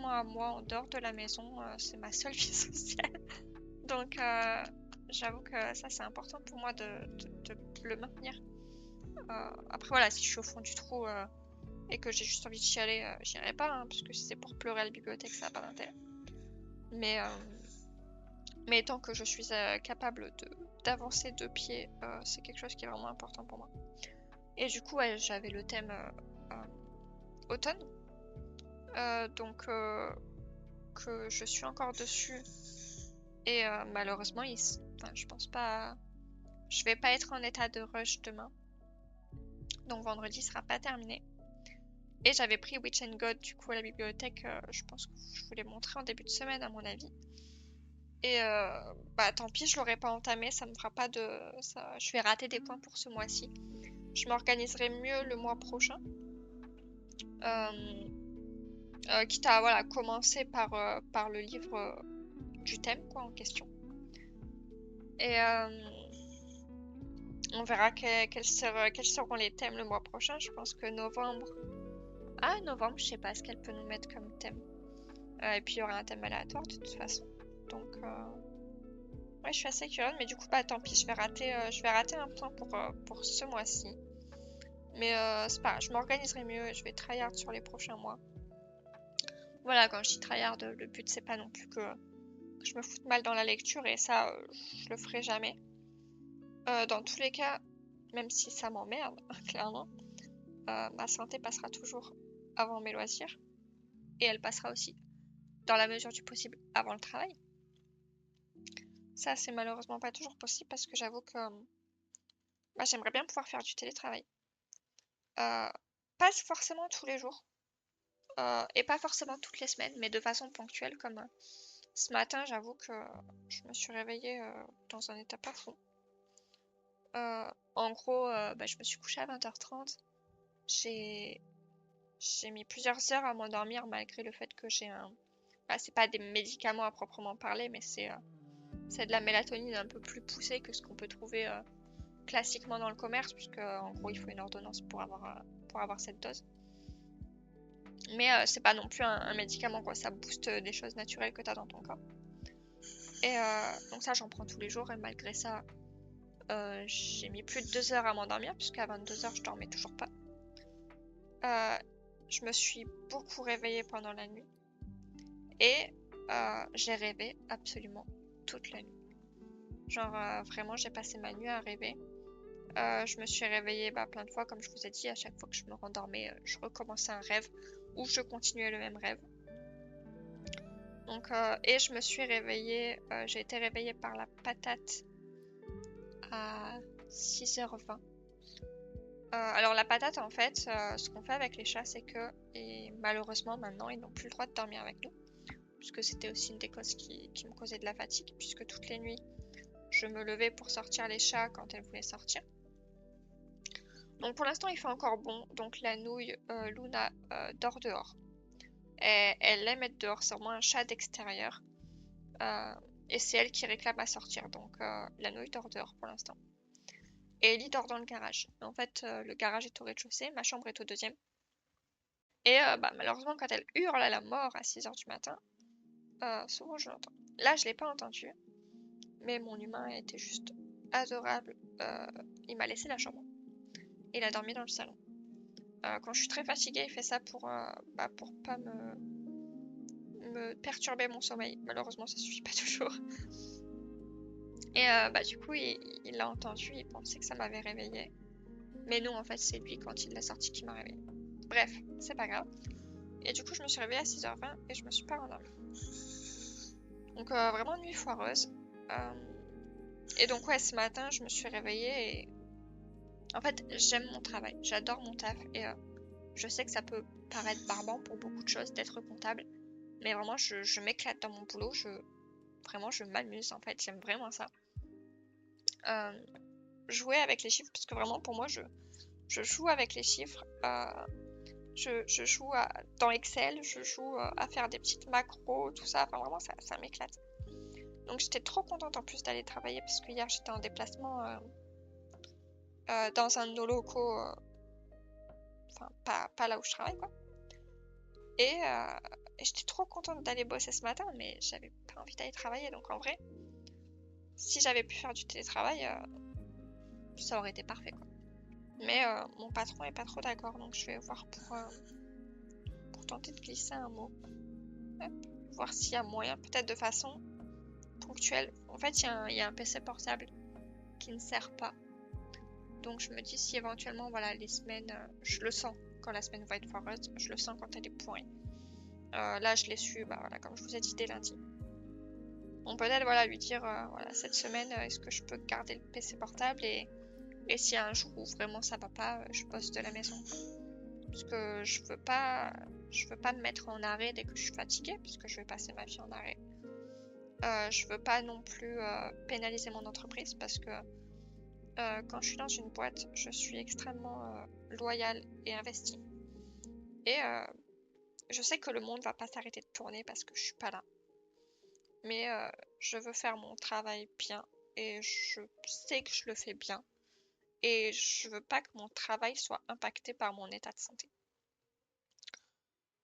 à moi en dehors de la maison. C'est ma seule vie sociale. Donc j'avoue que ça c'est important pour moi de le maintenir. Après voilà, si je suis au fond du trou et que j'ai juste envie de chialer, j'irai pas, hein, parce que si c'est pour pleurer à la bibliothèque, ça n'a pas d'intérêt. Mais tant que je suis capable d'avancer 2 pieds, c'est quelque chose qui est vraiment important pour moi. Et du coup, ouais, j'avais le thème automne. Donc que je suis encore dessus. Et malheureusement, je pense pas... Je vais pas être en état de rush demain. Donc vendredi sera pas terminé. Et j'avais pris Witch and God du coup à la bibliothèque. Je pense que je vous l'ai montré en début de semaine à mon avis. Et bah tant pis, je l'aurais pas entamé, ça me fera pas de... je vais rater des points pour ce mois-ci. Je m'organiserai mieux le mois prochain. Quitte à voilà, commencer par le livre du thème quoi, en question. Et on verra quels seront les thèmes le mois prochain. Je pense que novembre... Ah, novembre, je sais pas ce qu'elle peut nous mettre comme thème. Et puis il y aura un thème aléatoire de toute façon. Donc, ouais, je suis assez curieuse, mais du coup, bah tant pis, je vais rater un point pour ce mois-ci. Mais c'est pas grave, je m'organiserai mieux et je vais tryhard sur les prochains mois. Voilà, quand je dis tryhard, le but c'est pas non plus que je me foute mal dans la lecture et ça, je le ferai jamais. Dans tous les cas, même si ça m'emmerde, clairement, ma santé passera toujours avant mes loisirs et elle passera aussi, dans la mesure du possible, avant le travail. Ça, c'est malheureusement pas toujours possible parce que j'avoue que bah, j'aimerais bien pouvoir faire du télétravail. Pas forcément tous les jours et pas forcément toutes les semaines, mais de façon ponctuelle. Comme ce matin, j'avoue que je me suis réveillée dans un état pas fou. En gros, bah, je me suis couchée à 20h30. J'ai mis plusieurs heures à m'endormir malgré le fait que j'ai un... Bah, c'est pas des médicaments à proprement parler, mais c'est de la mélatonine un peu plus poussée que ce qu'on peut trouver classiquement dans le commerce, puisque en gros il faut une ordonnance pour avoir cette dose. Mais c'est pas non plus un médicament, quoi. Ça booste des choses naturelles que tu as dans ton corps. Et donc ça, j'en prends tous les jours. Et malgré ça, j'ai mis plus de 2 heures à m'endormir, puisqu'à 22h, je dormais toujours pas. Je me suis beaucoup réveillée pendant la nuit. Et j'ai rêvé absolument toute la nuit. Genre vraiment j'ai passé ma nuit à rêver. Je me suis réveillée plein de fois, comme je vous ai dit, à chaque fois que je me rendormais, je recommençais un rêve ou je continuais le même rêve. Donc, et je me suis réveillée, j'ai été réveillée par la patate à 6h20. Alors la patate en fait, ce qu'on fait avec les chats c'est que, et malheureusement maintenant ils n'ont plus le droit de dormir avec nous, puisque c'était aussi une des causes qui me causait de la fatigue, puisque toutes les nuits je me levais pour sortir les chats quand elles voulaient sortir. Donc pour l'instant il fait encore bon, donc la nouille Luna dort dehors. Et elle aime être dehors, c'est vraiment un chat d'extérieur. Et c'est elle qui réclame à sortir, donc la nouille dort dehors pour l'instant. Et Ellie dort dans le garage. En fait, le garage est au rez-de-chaussée, ma chambre est au deuxième. Et malheureusement, quand elle hurle à la mort à 6h du matin, souvent je l'entends. Là, je l'ai pas entendu, mais mon humain était juste adorable. Il m'a laissé la chambre. Il a dormi dans le salon. Quand je suis très fatiguée, il fait ça pour pas me perturber mon sommeil. Malheureusement, ça suffit pas toujours. Et du coup, il l'a entendu, il pensait que ça m'avait réveillée. Mais non, en fait, c'est lui, quand il l'a sorti, qui m'a réveillée. Bref, c'est pas grave. Et du coup, je me suis réveillée à 6h20 et je me suis pas rendormie. Donc, vraiment nuit foireuse. Et donc, ouais, ce matin, je me suis réveillée et... En fait, j'aime mon travail, j'adore mon taf et je sais que ça peut paraître barbant pour beaucoup de choses d'être comptable. Mais vraiment, je m'éclate dans mon boulot, vraiment, je m'amuse en fait, j'aime vraiment ça. Jouer avec les chiffres, parce que vraiment, pour moi, je joue avec les chiffres. Je joue dans Excel, je joue à faire des petites macros, tout ça. Enfin, vraiment, ça m'éclate. Donc, j'étais trop contente en plus d'aller travailler parce que hier, j'étais en déplacement dans un de nos locaux. Enfin, pas là où je travaille, quoi. Et j'étais trop contente d'aller bosser ce matin, mais j'avais pas envie d'aller travailler. Donc, en vrai, si j'avais pu faire du télétravail, ça aurait été parfait, quoi. Mais mon patron est pas trop d'accord, donc je vais voir pour tenter de glisser un mot. Hop. Voir s'il y a moyen, peut-être de façon ponctuelle. En fait, il y a un PC portable qui ne sert pas. Donc je me dis si éventuellement, voilà, les semaines, je le sens quand la semaine va être foireuse, je le sens quand elle est pourrie. Là, je l'ai su, voilà, comme je vous ai dit, dès lundi. On peut peut-être, voilà, lui dire, voilà, cette semaine, est-ce que je peux garder le PC portable et s'il y a un jour où vraiment ça va pas, je bosse de la maison. Parce que je veux pas me mettre en arrêt dès que je suis fatiguée, puisque je vais passer ma vie en arrêt. Je veux pas non plus pénaliser mon entreprise parce que quand je suis dans une boîte, je suis extrêmement loyale et investie. Et je sais que le monde va pas s'arrêter de tourner parce que je suis pas là. Mais je veux faire mon travail bien et je sais que je le fais bien. Et je veux pas que mon travail soit impacté par mon état de santé.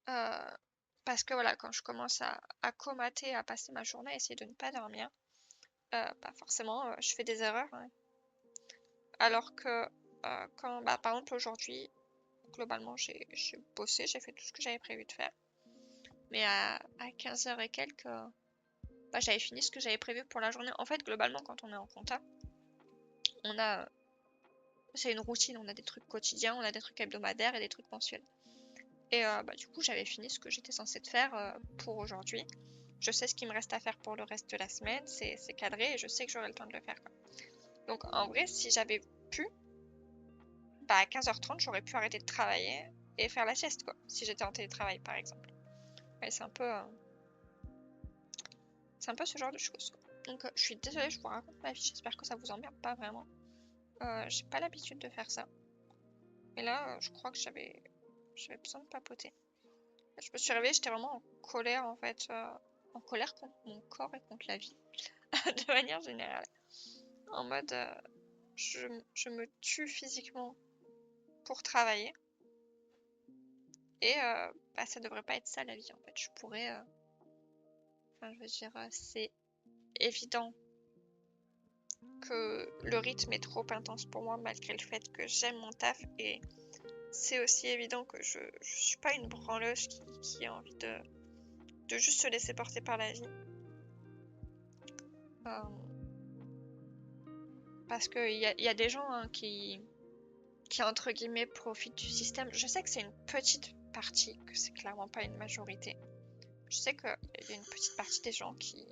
Parce que voilà, quand je commence à comater, à passer ma journée à essayer de ne pas dormir, forcément, je fais des erreurs. Hein. Alors que quand, par exemple, aujourd'hui, globalement, j'ai bossé, j'ai fait tout ce que j'avais prévu de faire. Mais à 15h et quelques, j'avais fini ce que j'avais prévu pour la journée. En fait, globalement, quand on est en compta, c'est une routine, on a des trucs quotidiens, on a des trucs hebdomadaires et des trucs mensuels. Et du coup, j'avais fini ce que j'étais censée faire pour aujourd'hui. Je sais ce qu'il me reste à faire pour le reste de la semaine, c'est cadré et je sais que j'aurai le temps de le faire. Quoi. Donc en vrai, si j'avais pu, à 15h30, j'aurais pu arrêter de travailler et faire la sieste, quoi, si j'étais en télétravail, par exemple. Ouais, c'est un peu ce genre de choses. Quoi. Donc je suis désolée, je vous raconte ma vie, j'espère que ça vous emmerde pas vraiment. J'ai pas l'habitude de faire ça. Mais là, je crois que j'avais besoin de papoter. Je me suis réveillée, j'étais vraiment en colère, en fait. En colère contre mon corps et contre la vie, de manière générale. En mode, je me tue physiquement pour travailler. Et ça devrait pas être ça la vie, en fait. Je pourrais... je veux dire, c'est évident que le rythme est trop intense pour moi, malgré le fait que j'aime mon taf. Et c'est aussi évident que je suis pas une branleuse qui a envie de juste se laisser porter par la vie. Parce qu'il y a des gens hein, qui entre guillemets profitent du système. Je sais que c'est une petite partie, que c'est clairement pas une majorité. Je sais qu'il y a une petite partie des gens qui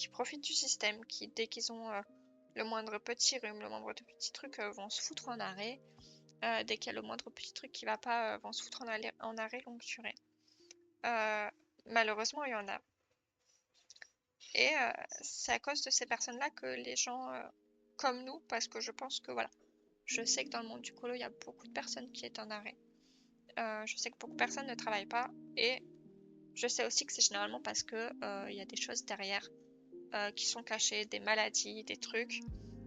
profitent du système, qui dès qu'ils ont le moindre petit rhume, le moindre petit truc vont se foutre en arrêt. Dès qu'il y a le moindre petit truc qui va pas, vont se foutre en arrêt longue durée. Malheureusement, il y en a. Et c'est à cause de ces personnes-là que les gens comme nous, parce que je pense que voilà, je sais que dans le monde du colo, il y a beaucoup de personnes qui sont en arrêt. Je sais que beaucoup de personnes ne travaillent pas et je sais aussi que c'est généralement parce que il y a des choses derrière qui sont cachées, des maladies, des trucs,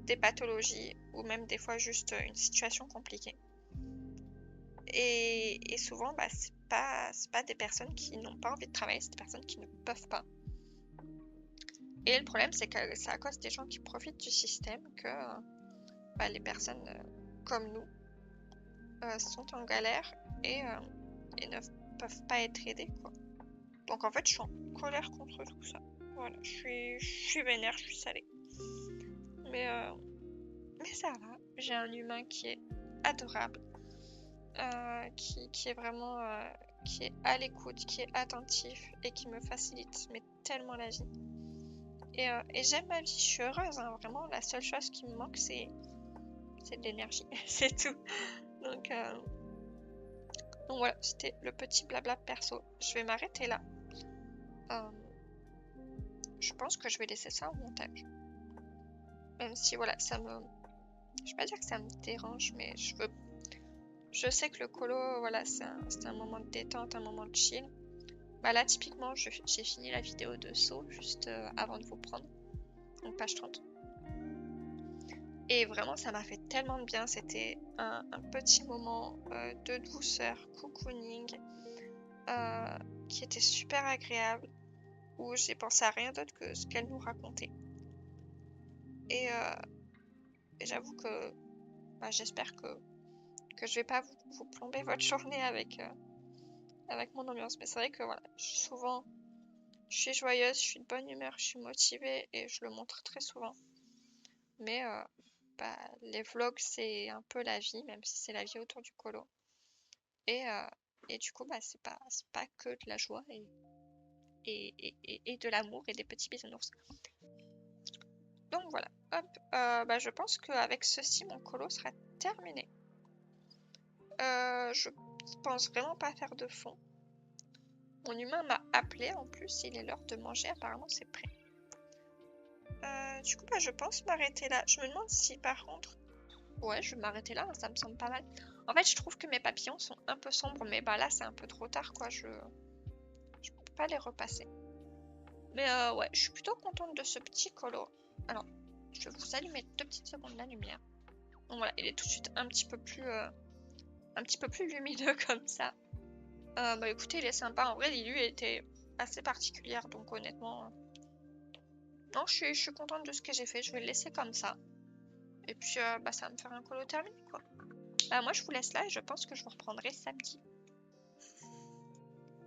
des pathologies ou même des fois juste une situation compliquée. Et souvent, bah, c'est pas des personnes qui n'ont pas envie de travailler, c'est des personnes qui ne peuvent pas. Et le problème, c'est que c'est à cause des gens qui profitent du système que bah, les personnes comme nous sont en galère et ne peuvent pas être aidées, quoi. Donc en fait, je suis en colère contre tout ça. Voilà, je suis vénère, je suis salée. Mais ça va, j'ai un humain qui est adorable, qui est vraiment qui est à l'écoute, qui est attentif et qui me facilite mais tellement la vie. Et j'aime ma vie, je suis heureuse, hein, vraiment. La seule chose qui me manque, c'est de l'énergie, c'est tout. Donc voilà, c'était le petit blabla perso. Je vais m'arrêter là. Je pense que je vais laisser ça au montage. Même si voilà, ça me... Je vais pas dire que ça me dérange, mais je sais que le colo, voilà, c'est un moment de détente, un moment de chill. Bah là, typiquement, j'ai fini la vidéo de saut juste avant de vous prendre. Donc page 30. Et vraiment, ça m'a fait tellement de bien. C'était un petit moment de douceur, cocooning, qui était super agréable, où j'ai pensé à rien d'autre que ce qu'elle nous racontait. Et j'avoue que bah, j'espère que je vais pas vous plomber votre journée avec mon ambiance. Mais c'est vrai que voilà, souvent, je suis joyeuse, je suis de bonne humeur, je suis motivée et je le montre très souvent. Mais bah, les vlogs, c'est un peu la vie, même si c'est la vie autour du colo. Et du coup, bah, c'est pas que de la joie et de l'amour et des petits bisounours. Donc voilà, hop, bah, je pense qu'avec ceci, mon colo sera terminé. Je pense vraiment pas faire de fond. Mon humain m'a appelé en plus, il est l'heure de manger, apparemment c'est prêt. Du coup, bah, je pense m'arrêter là. Je me demande si par contre... Ouais, je vais m'arrêter là, ça me semble pas mal. En fait, je trouve que mes papillons sont un peu sombres, mais bah là, c'est un peu trop tard, quoi. Je peux pas les repasser. Mais ouais, je suis plutôt contente de ce petit colo. Alors, je vais vous allumer 2 petites secondes la lumière. Donc voilà, il est tout de suite un petit peu plus lumineux comme ça. Bah écoutez, il est sympa. En vrai, l'ILU était assez particulière, donc honnêtement... Non, je suis contente de ce que j'ai fait. Je vais le laisser comme ça. Et puis, bah, ça va me faire un colo terminé, quoi. Bah, moi, je vous laisse là et je pense que je vous reprendrai samedi.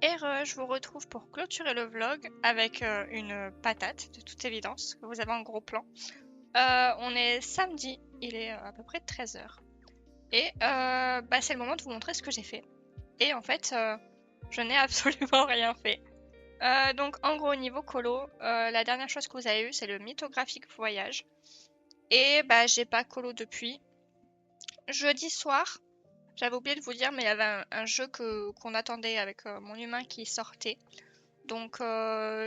Et je vous retrouve pour clôturer le vlog avec une patate, de toute évidence. Vous avez un gros plan. On est samedi, il est à peu près 13h. Et bah, c'est le moment de vous montrer ce que j'ai fait. Et en fait, je n'ai absolument rien fait. Donc en gros, niveau colo, la dernière chose que vous avez eue, c'est le mythographique voyage. Et bah, j'ai pas colo depuis. Jeudi soir, j'avais oublié de vous dire, mais il y avait un jeu qu'on attendait avec mon humain qui sortait. Donc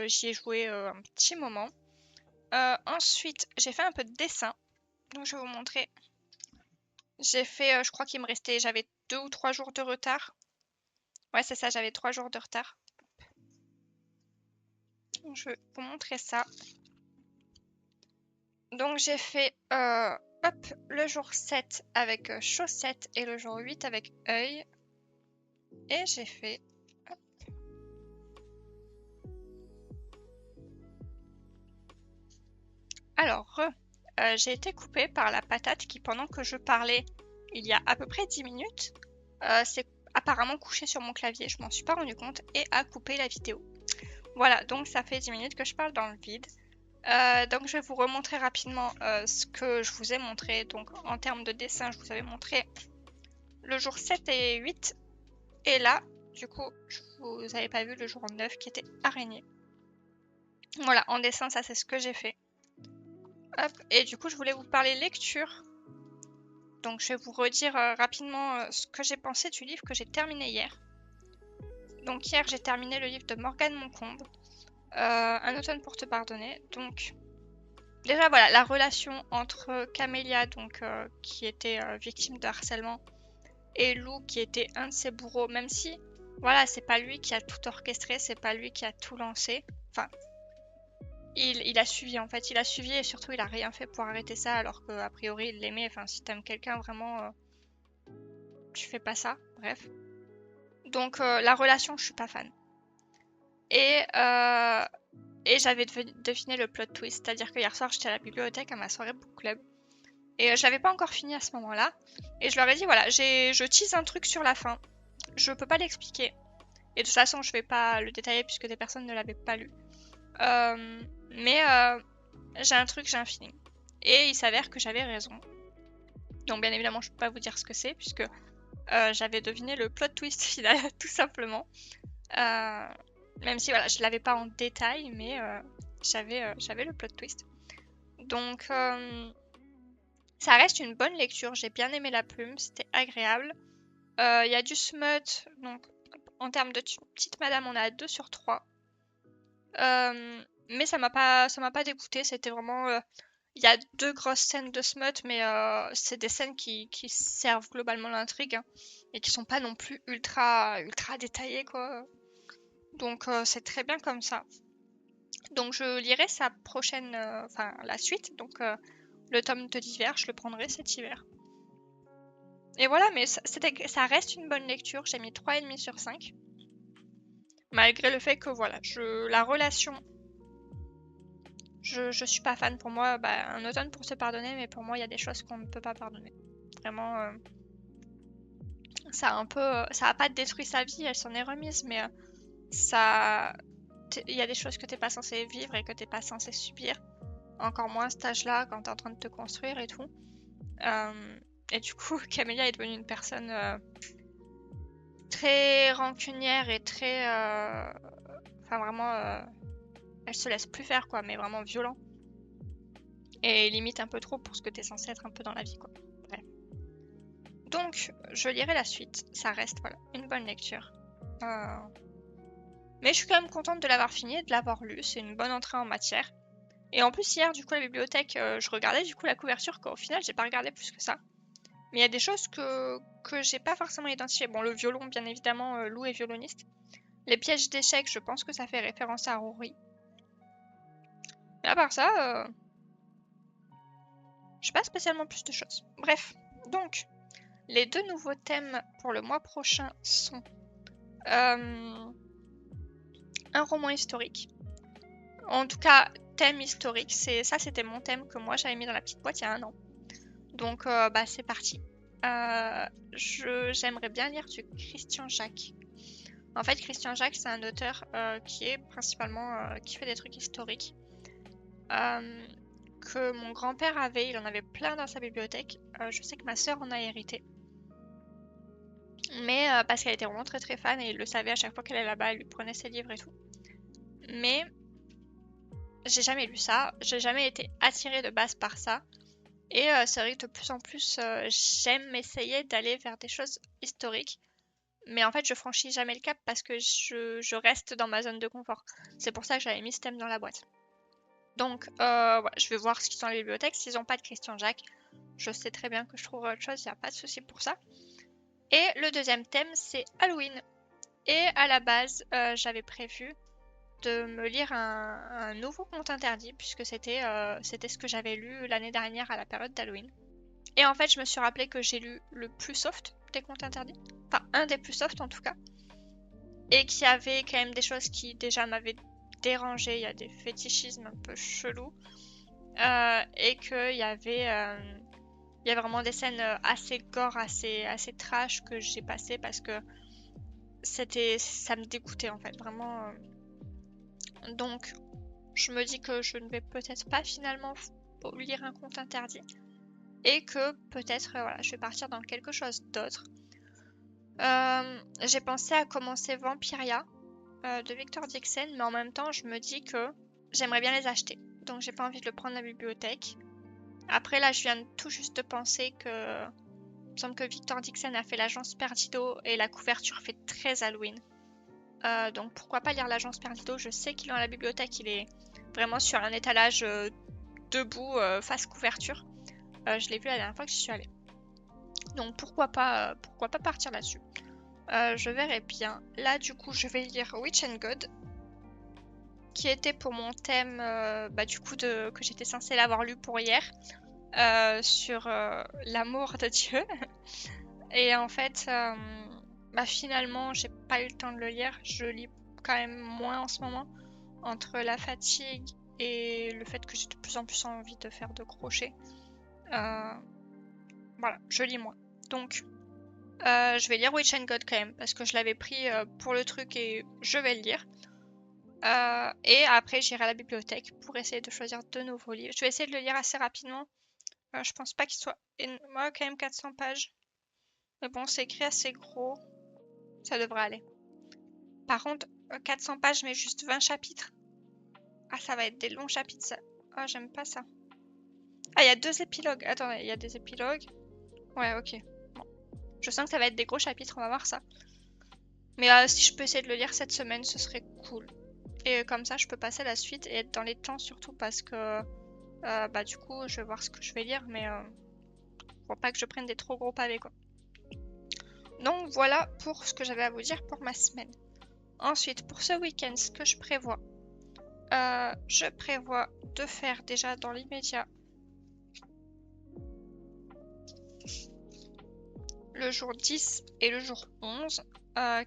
j'y ai joué un petit moment. Ensuite, j'ai fait un peu de dessin. Donc je vais vous montrer. J'ai fait, je crois qu'il me restait, j'avais 2 ou 3 jours de retard. Ouais, c'est ça, j'avais 3 jours de retard. Donc, je vais vous montrer ça. Donc j'ai fait hop, le jour 7 avec chaussettes et le jour 8 avec œil. Et j'ai fait... Hop. Alors, j'ai été coupée par la patate qui, pendant que je parlais, il y a à peu près 10 minutes, s'est apparemment couchée sur mon clavier. Je m'en suis pas rendu compte et a coupé la vidéo. Voilà, donc ça fait 10 minutes que je parle dans le vide. Donc je vais vous remontrer rapidement ce que je vous ai montré. Donc en termes de dessin, je vous avais montré le jour 7 et 8. Et là, du coup, vous n'avez pas vu le jour 9 qui était araignée. Voilà, en dessin, ça c'est ce que j'ai fait. Hop, et du coup, je voulais vous parler lecture. Donc je vais vous redire rapidement ce que j'ai pensé du livre que j'ai terminé hier. Donc hier, j'ai terminé le livre de Morgane Moncombe, Un automne pour te pardonner. Donc déjà voilà, la relation entre Camélia, donc qui était victime de harcèlement, et Lou qui était un de ses bourreaux, même si voilà, c'est pas lui qui a tout orchestré, c'est pas lui qui a tout lancé. Enfin, il a suivi en fait, il a suivi et surtout il a rien fait pour arrêter ça alors qu'a priori il l'aimait. Enfin, si t'aimes quelqu'un vraiment, tu fais pas ça. Bref. Donc la relation, je suis pas fan. Et j'avais deviné le plot twist, c'est-à-dire que hier soir j'étais à la bibliothèque à ma soirée book club et je l'avais pas encore fini à ce moment-là. Et je leur ai dit voilà, je tease un truc sur la fin, je peux pas l'expliquer. Et de toute façon, je vais pas le détailler puisque des personnes ne l'avaient pas lu. Mais j'ai un truc, j'ai un feeling. Et il s'avère que j'avais raison. Donc bien évidemment, je peux pas vous dire ce que c'est puisque j'avais deviné le plot twist final, tout simplement. Même si voilà, je l'avais pas en détail, mais j'avais le plot twist. Donc ça reste une bonne lecture, j'ai bien aimé la plume, c'était agréable. Il y a du smut, donc en termes de petite madame, on a 2 sur 3. Mais ça m'a pas dégoûté, c'était vraiment... Il y a 2 grosses scènes de smut, mais c'est des scènes qui servent globalement l'intrigue, hein, et qui sont pas non plus ultra détaillées, quoi. Donc c'est très bien comme ça. Donc je lirai sa prochaine... Enfin, la suite, donc le tome de l'hiver, je le prendrai cet hiver. Et voilà, mais ça reste une bonne lecture, j'ai mis 3,5 sur 5. Malgré le fait que, voilà, la relation... Je suis pas fan. Pour moi, bah, un automne pour se pardonner, mais pour moi, il y a des choses qu'on ne peut pas pardonner. Vraiment, ça a un peu... ça a pas détruit sa vie, elle s'en est remise, mais il y a des choses que t'es pas censé vivre et que t'es pas censé subir. Encore moins à cet âge-là, quand t'es en train de te construire et tout. Et du coup, Camélia est devenue une personne très rancunière et très... Enfin, vraiment... elle se laisse plus faire, quoi, mais vraiment violent. Et limite un peu trop pour ce que t'es censé être un peu dans la vie, quoi. Bref. Donc, je lirai la suite. Ça reste, voilà, une bonne lecture. Mais je suis quand même contente de l'avoir fini et de l'avoir lu. C'est une bonne entrée en matière. Et en plus, hier, du coup, à la bibliothèque, je regardais du coup la couverture, qu'au final, j'ai pas regardé plus que ça. Mais il y a des choses que j'ai pas forcément identifiées. Bon, le violon, bien évidemment, Lou est violoniste. Les pièges d'échecs, je pense que ça fait référence à Rory. Mais à part ça, je sais pas spécialement plus de choses. Bref, donc, les 2 nouveaux thèmes pour le mois prochain sont un roman historique. En tout cas, thème historique, c'était mon thème que moi j'avais mis dans la petite boîte il y a 1 an. Donc bah c'est parti. J'aimerais bien lire du Christian Jacques. En fait, Christian Jacques, c'est un auteur qui est principalement qui fait des trucs historiques. Que mon grand-père avait, il en avait plein dans sa bibliothèque. Je sais que ma sœur en a hérité. Mais parce qu'elle était vraiment très très fan et il le savait à chaque fois qu'elle est là-bas, elle lui prenait ses livres et tout. Mais j'ai jamais lu ça, j'ai jamais été attirée de base par ça. Et c'est vrai que de plus en plus, j'aime essayer d'aller vers des choses historiques. Mais en fait, je franchis jamais le cap parce que je reste dans ma zone de confort. C'est pour ça que j'avais mis ce thème dans la boîte. Donc, voilà, je vais voir ce qu'ils ont dans la bibliothèque. S'ils n'ont pas de Christian Jacques, je sais très bien que je trouverai autre chose, il n'y a pas de souci pour ça. Et le deuxième thème, c'est Halloween. Et à la base, j'avais prévu de me lire un nouveau conte interdit, puisque c'était ce que j'avais lu l'année dernière à la période d'Halloween. Et en fait, je me suis rappelé que j'ai lu le plus soft des contes interdits. Enfin, un des plus soft en tout cas. Et qu'il y avait quand même des choses qui déjà m'avaient dérangé. Il y a des fétichismes un peu chelous. Et qu'il y avait vraiment des scènes assez gore, assez trash que j'ai passées parce que ça me dégoûtait en fait. Vraiment, Donc je me dis que je ne vais peut-être pas finalement lire un conte interdit. Et que peut-être voilà, je vais partir dans quelque chose d'autre. J'ai pensé à commencer Vampiria de Victor Dixon, mais en même temps je me dis que j'aimerais bien les acheter. Donc j'ai pas envie de le prendre à la bibliothèque. Après là je viens tout juste de penser que il me semble que Victor Dixon a fait l'agence Perdido et la couverture fait très Halloween. Donc pourquoi pas lire l'agence Perdido. Je sais qu'il est dans la bibliothèque, il est vraiment sur un étalage debout face couverture. Je l'ai vu la dernière fois que j'y suis allée. Donc pourquoi pas partir là-dessus. Je verrai bien. Là du coup je vais lire Witch and God, qui était pour mon thème du coup que j'étais censée l'avoir lu pour hier, sur l'amour de Dieu. Et en fait finalement j'ai pas eu le temps de le lire. Je lis quand même moins en ce moment, entre la fatigue et le fait que j'ai de plus en plus envie de faire de crochet. Voilà, je lis moins. Donc je vais lire Witch and God quand même, parce que je l'avais pris pour le truc et je vais le lire. Et après j'irai à la bibliothèque pour essayer de choisir de nouveaux livres. Je vais essayer de le lire assez rapidement. Je pense pas qu'il soit... Moi quand même 400 pages. Mais bon, c'est écrit assez gros. Ça devrait aller. Par contre, 400 pages mais juste 20 chapitres. Ah, ça va être des longs chapitres ça. Ah, j'aime pas ça. Ah, il y a 2 épilogues. Attendez, il y a des épilogues. Ouais, ok. Bon. Je sens que ça va être des gros chapitres, on va voir ça. Mais si je peux essayer de le lire cette semaine, ce serait cool. Et comme ça, je peux passer à la suite et être dans les temps surtout parce que du coup, je vais voir ce que je vais lire, mais faut pas que je prenne des trop gros pavés, quoi. Donc voilà pour ce que j'avais à vous dire pour ma semaine. Ensuite, pour ce week-end, ce que je prévois de faire déjà dans l'immédiat le jour 10 et le jour 11,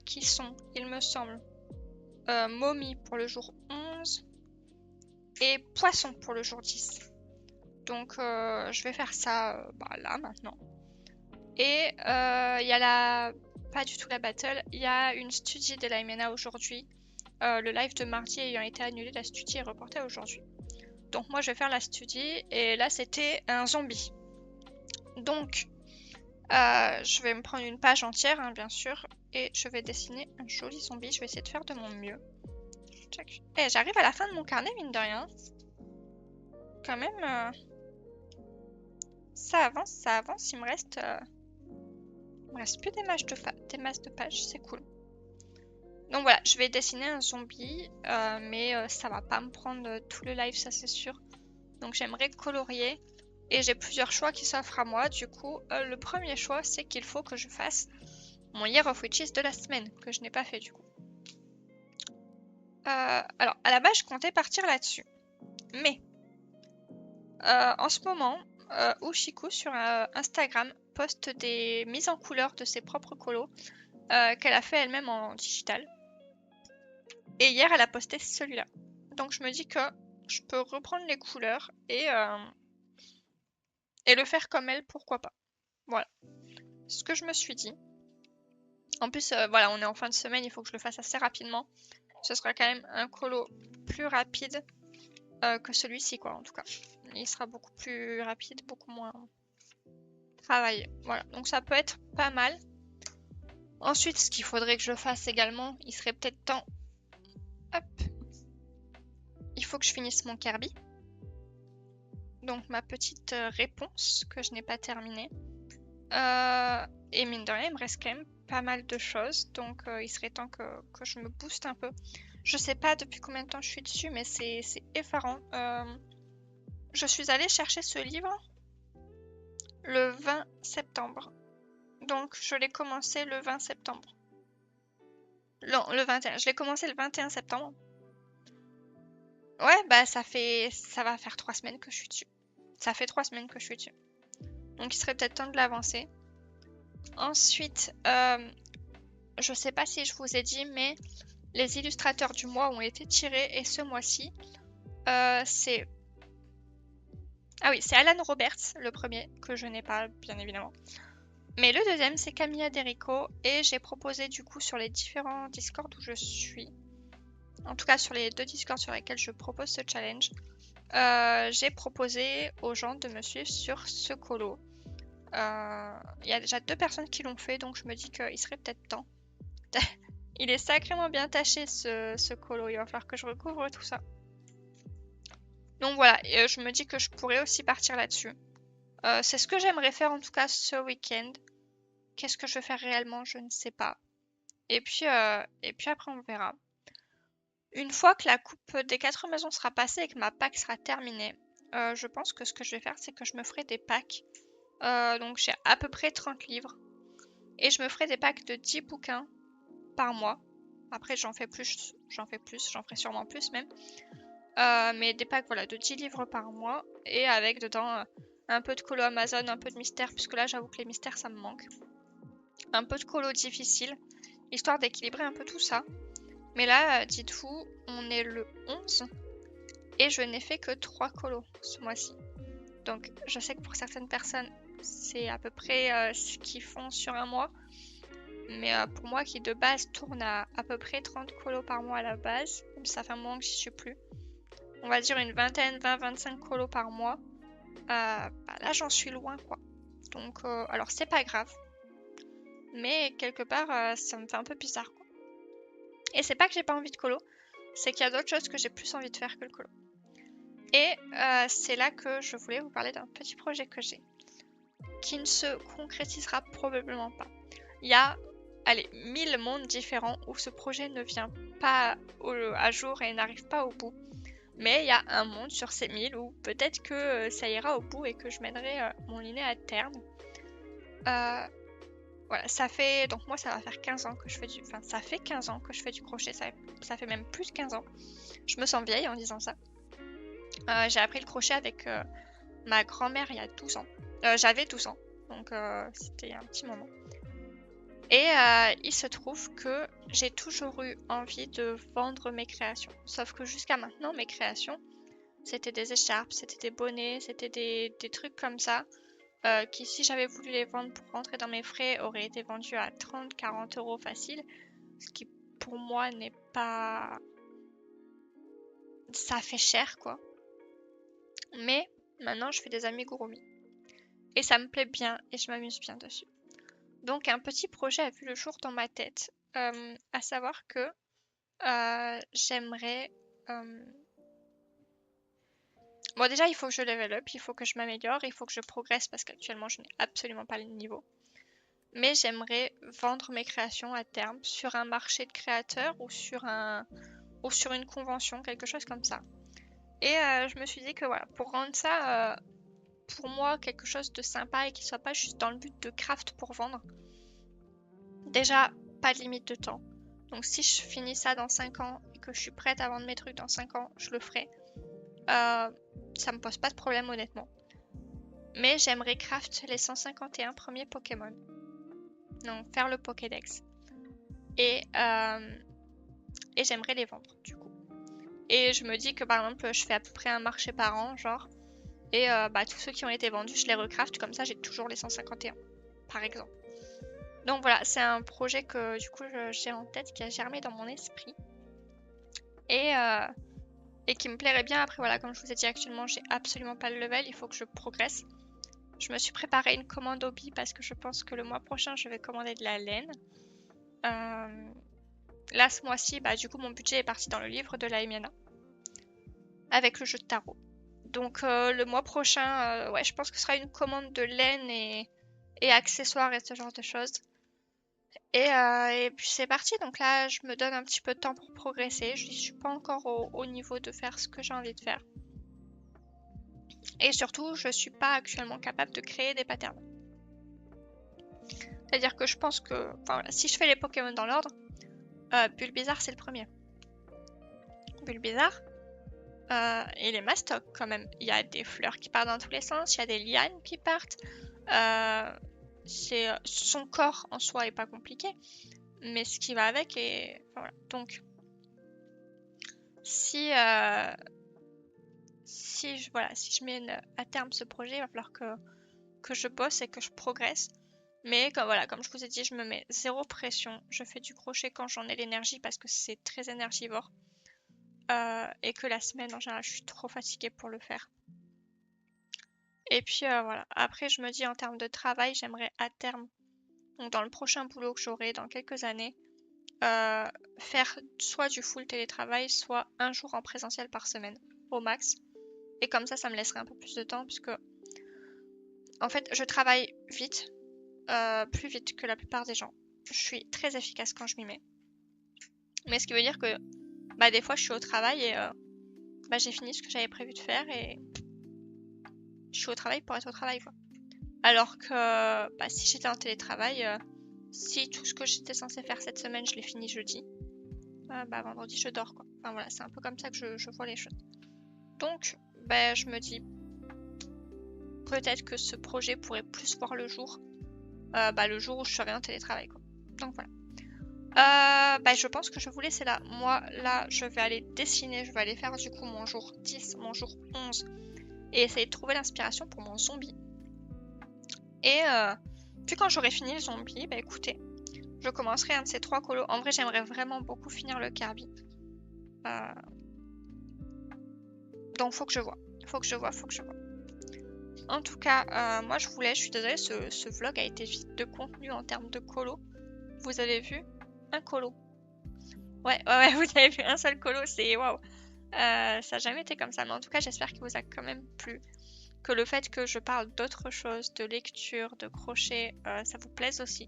qui sont, il me semble, momie pour le jour 11 et poisson pour le jour 10. Donc je vais faire ça là maintenant. Et il y a pas du tout la battle, il y a une studie de la MNA aujourd'hui. Le live de mardi ayant été annulé, la studie est reportée aujourd'hui. Donc moi je vais faire la studie et là c'était un zombie. Donc je vais me prendre une page entière bien sûr et je vais dessiner un joli zombie. Je vais essayer de faire de mon mieux. Et j'arrive à la fin de mon carnet mine de rien. Quand même ça avance, il me reste plus des masses de pages, c'est cool. Donc voilà, je vais dessiner un zombie, mais ça va pas me prendre tout le live, ça c'est sûr. Donc j'aimerais colorier et j'ai plusieurs choix qui s'offrent à moi. Du coup, le premier choix, c'est qu'il faut que je fasse mon Year of Witches de la semaine, que je n'ai pas fait du coup. Alors, à la base, je comptais partir là-dessus. Mais, en ce moment, Ushiku sur Instagram poste des mises en couleur de ses propres colos qu'elle a fait elle-même en digital. Et hier, elle a posté celui-là. Donc je me dis que je peux reprendre les couleurs et le faire comme elle, pourquoi pas. Voilà. Ce que je me suis dit. En plus, voilà, on est en fin de semaine, il faut que je le fasse assez rapidement. Ce sera quand même un colo plus rapide que celui-ci, quoi, en tout cas. Il sera beaucoup plus rapide, beaucoup moins travaillé. Voilà, donc ça peut être pas mal. Ensuite, ce qu'il faudrait que je fasse également, il serait peut-être temps... Hop. Il faut que je finisse mon Kirby. Donc ma petite réponse que je n'ai pas terminée. Et mine de rien, il me reste quand même pas mal de choses. Donc il serait temps que je me booste un peu. Je sais pas depuis combien de temps je suis dessus, mais c'est effarant. Je suis allée chercher ce livre le 20 septembre. Donc je l'ai commencé le 20 septembre. Non, le 21. Je l'ai commencé le 21 septembre. Ouais, bah ça va faire 3 semaines que je suis dessus. Ça fait 3 semaines que je suis dessus. Donc il serait peut-être temps de l'avancer. Ensuite, je sais pas si je vous ai dit, mais les illustrateurs du mois ont été tirés et ce mois-ci, c'est... Ah oui, c'est Alan Roberts, le premier, que je n'ai pas, bien évidemment. Mais le deuxième, c'est Camilla Derico et j'ai proposé du coup sur les différents Discord où je suis. en tout cas sur les 2 Discord sur lesquels je propose ce challenge, j'ai proposé aux gens de me suivre sur ce colo. Il y a déjà 2 personnes qui l'ont fait, donc je me dis qu'il serait peut-être temps. Il est sacrément bien taché ce colo, il va falloir que je recouvre tout ça. Donc voilà, et, je me dis que je pourrais aussi partir là-dessus. C'est ce que j'aimerais faire en tout cas ce week-end. Qu'est-ce que je vais faire réellement, je ne sais pas. Et puis après on verra. Une fois que la coupe des 4 maisons sera passée et que ma pack sera terminée, je pense que ce que je vais faire, c'est que je me ferai des packs. Donc j'ai à peu près 30 livres. Et je me ferai des packs de 10 bouquins par mois. Après j'en ferai sûrement plus même. Mais des packs voilà, de 10 livres par mois. Et avec dedans un peu de colo Amazon, un peu de mystère, puisque là j'avoue que les mystères ça me manque. Un peu de colo difficile, histoire d'équilibrer un peu tout ça. Mais là, dites-vous, on est le 11 et je n'ai fait que 3 colos ce mois-ci. Donc je sais que pour certaines personnes, c'est à peu près ce qu'ils font sur un mois. Mais pour moi qui de base tourne à peu près 30 colos par mois à la base, même ça fait un moment que j'y suis plus. On va dire une vingtaine, 20-25 colos par mois. Bah là j'en suis loin quoi. Donc alors c'est pas grave. Mais quelque part ça me fait un peu bizarre quoi. Et c'est pas que j'ai pas envie de colo, c'est qu'il y a d'autres choses que j'ai plus envie de faire que le colo. Et c'est là que je voulais vous parler d'un petit projet que j'ai, qui ne se concrétisera probablement pas. Il y a, allez, 1000 mondes différents où ce projet ne vient pas à jour et n'arrive pas au bout. Mais il y a un monde sur ces 1000 où peut-être que ça ira au bout et que je mènerai mon liné à terme. Voilà, ça fait... Donc moi, ça va faire 15 ans que je fais du... Enfin, ça fait 15 ans que je fais du crochet. Ça fait même plus de 15 ans. Je me sens vieille en disant ça. J'ai appris le crochet avec ma grand-mère il y a 12 ans. J'avais 12 ans. Donc c'était un petit moment. Et il se trouve que j'ai toujours eu envie de vendre mes créations. Sauf que jusqu'à maintenant, mes créations, c'était des écharpes, c'était des bonnets, c'était des trucs comme ça. Qui si j'avais voulu les vendre pour rentrer dans mes frais auraient été vendus à 30-40 euros facile, ce qui pour moi n'est pas... Ça fait cher quoi. Mais maintenant je fais des amigurumi. Et ça me plaît bien et je m'amuse bien dessus. Donc un petit projet a vu le jour dans ma tête, à savoir que j'aimerais... Bon déjà il faut que je level up, il faut que je m'améliore, il faut que je progresse parce qu'actuellement je n'ai absolument pas le niveau. Mais j'aimerais vendre mes créations à terme sur un marché de créateurs ou sur une convention, quelque chose comme ça. Et je me suis dit que voilà, pour rendre ça pour moi quelque chose de sympa et qui soit pas juste dans le but de craft pour vendre. Déjà, pas de limite de temps. Donc si je finis ça dans 5 ans et que je suis prête à vendre mes trucs dans 5 ans, je le ferai. Ça me pose pas de problème honnêtement. Mais j'aimerais craft les 151 premiers Pokémon. Donc faire le Pokédex. Et j'aimerais les vendre du coup. Et je me dis que par exemple je fais à peu près un marché par an genre. Et tous ceux qui ont été vendus je les recraft, comme ça j'ai toujours les 151 par exemple. Donc voilà, c'est un projet que du coup j'ai en tête, qui a germé dans mon esprit. Et qui me plairait bien. Après voilà, comme je vous ai dit actuellement j'ai absolument pas le level, il faut que je progresse. Je me suis préparé une commande hobby parce que je pense que le mois prochain je vais commander de la laine. Là ce mois-ci, du coup mon budget est parti dans le livre de la Emiana avec le jeu de tarot. Donc le mois prochain, ouais, je pense que ce sera une commande de laine et accessoires et ce genre de choses. Et puis c'est parti, donc là je me donne un petit peu de temps pour progresser. Je ne suis pas encore au niveau de faire ce que j'ai envie de faire. Et surtout, je suis pas actuellement capable de créer des patterns. C'est-à-dire que je pense que, enfin voilà, si je fais les Pokémon dans l'ordre, Bulbizarre c'est le premier. Bulbizarre, il est mastoc quand même. Il y a des fleurs qui partent dans tous les sens, il y a des lianes qui partent. Son corps en soi est pas compliqué, mais ce qui va avec est... Enfin, voilà. Donc, si je mène à terme ce projet, il va falloir que je bosse et que je progresse. Mais comme je vous ai dit, je me mets zéro pression. Je fais du crochet quand j'en ai l'énergie parce que c'est très énergivore. et que la semaine, en général, je suis trop fatiguée pour le faire. Et puis voilà. Après, je me dis en termes de travail, j'aimerais à terme, donc dans le prochain boulot que j'aurai dans quelques années, faire soit du full télétravail, soit un jour en présentiel par semaine, au max. Et comme ça me laisserait un peu plus de temps, puisque en fait, je travaille vite, plus vite que la plupart des gens. Je suis très efficace quand je m'y mets. Mais ce qui veut dire que bah, des fois, je suis au travail et bah, j'ai fini ce que j'avais prévu de faire et je suis au travail pour être au travail, quoi. Alors que bah, si j'étais en télétravail, si tout ce que j'étais censée faire cette semaine, je l'ai fini jeudi, bah, vendredi, je dors, quoi. Enfin voilà, c'est un peu comme ça que je vois les choses. Donc, bah, je me dis peut-être que ce projet pourrait plus voir le jour, bah, le jour où je serai en télétravail, quoi. Donc voilà. Bah, je pense que je vais vous laisser là. Moi, là, je vais aller dessiner. Je vais aller faire du coup mon jour 10, mon jour 11. Et essayer de trouver l'inspiration pour mon zombie. Et puis quand j'aurai fini le zombie, bah écoutez, je commencerai un de ces 3 colos. En vrai, j'aimerais vraiment beaucoup finir le Kirby. Donc faut que je vois. Faut que je vois. En tout cas, moi je voulais, je suis désolée, ce vlog a été vide de contenu en termes de colo. Vous avez vu un colo. Ouais, vous avez vu un seul colo, c'est waouh. Ça n'a jamais été comme ça, mais en tout cas, j'espère qu'il vous a quand même plu. Que le fait que je parle d'autres choses, de lecture, de crochet, ça vous plaise aussi.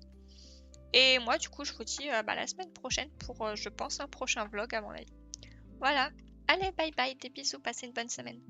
Et moi, du coup, je vous dis bah, la semaine prochaine pour, je pense, un prochain vlog à mon avis. Voilà. Allez, bye bye, des bisous, passez une bonne semaine.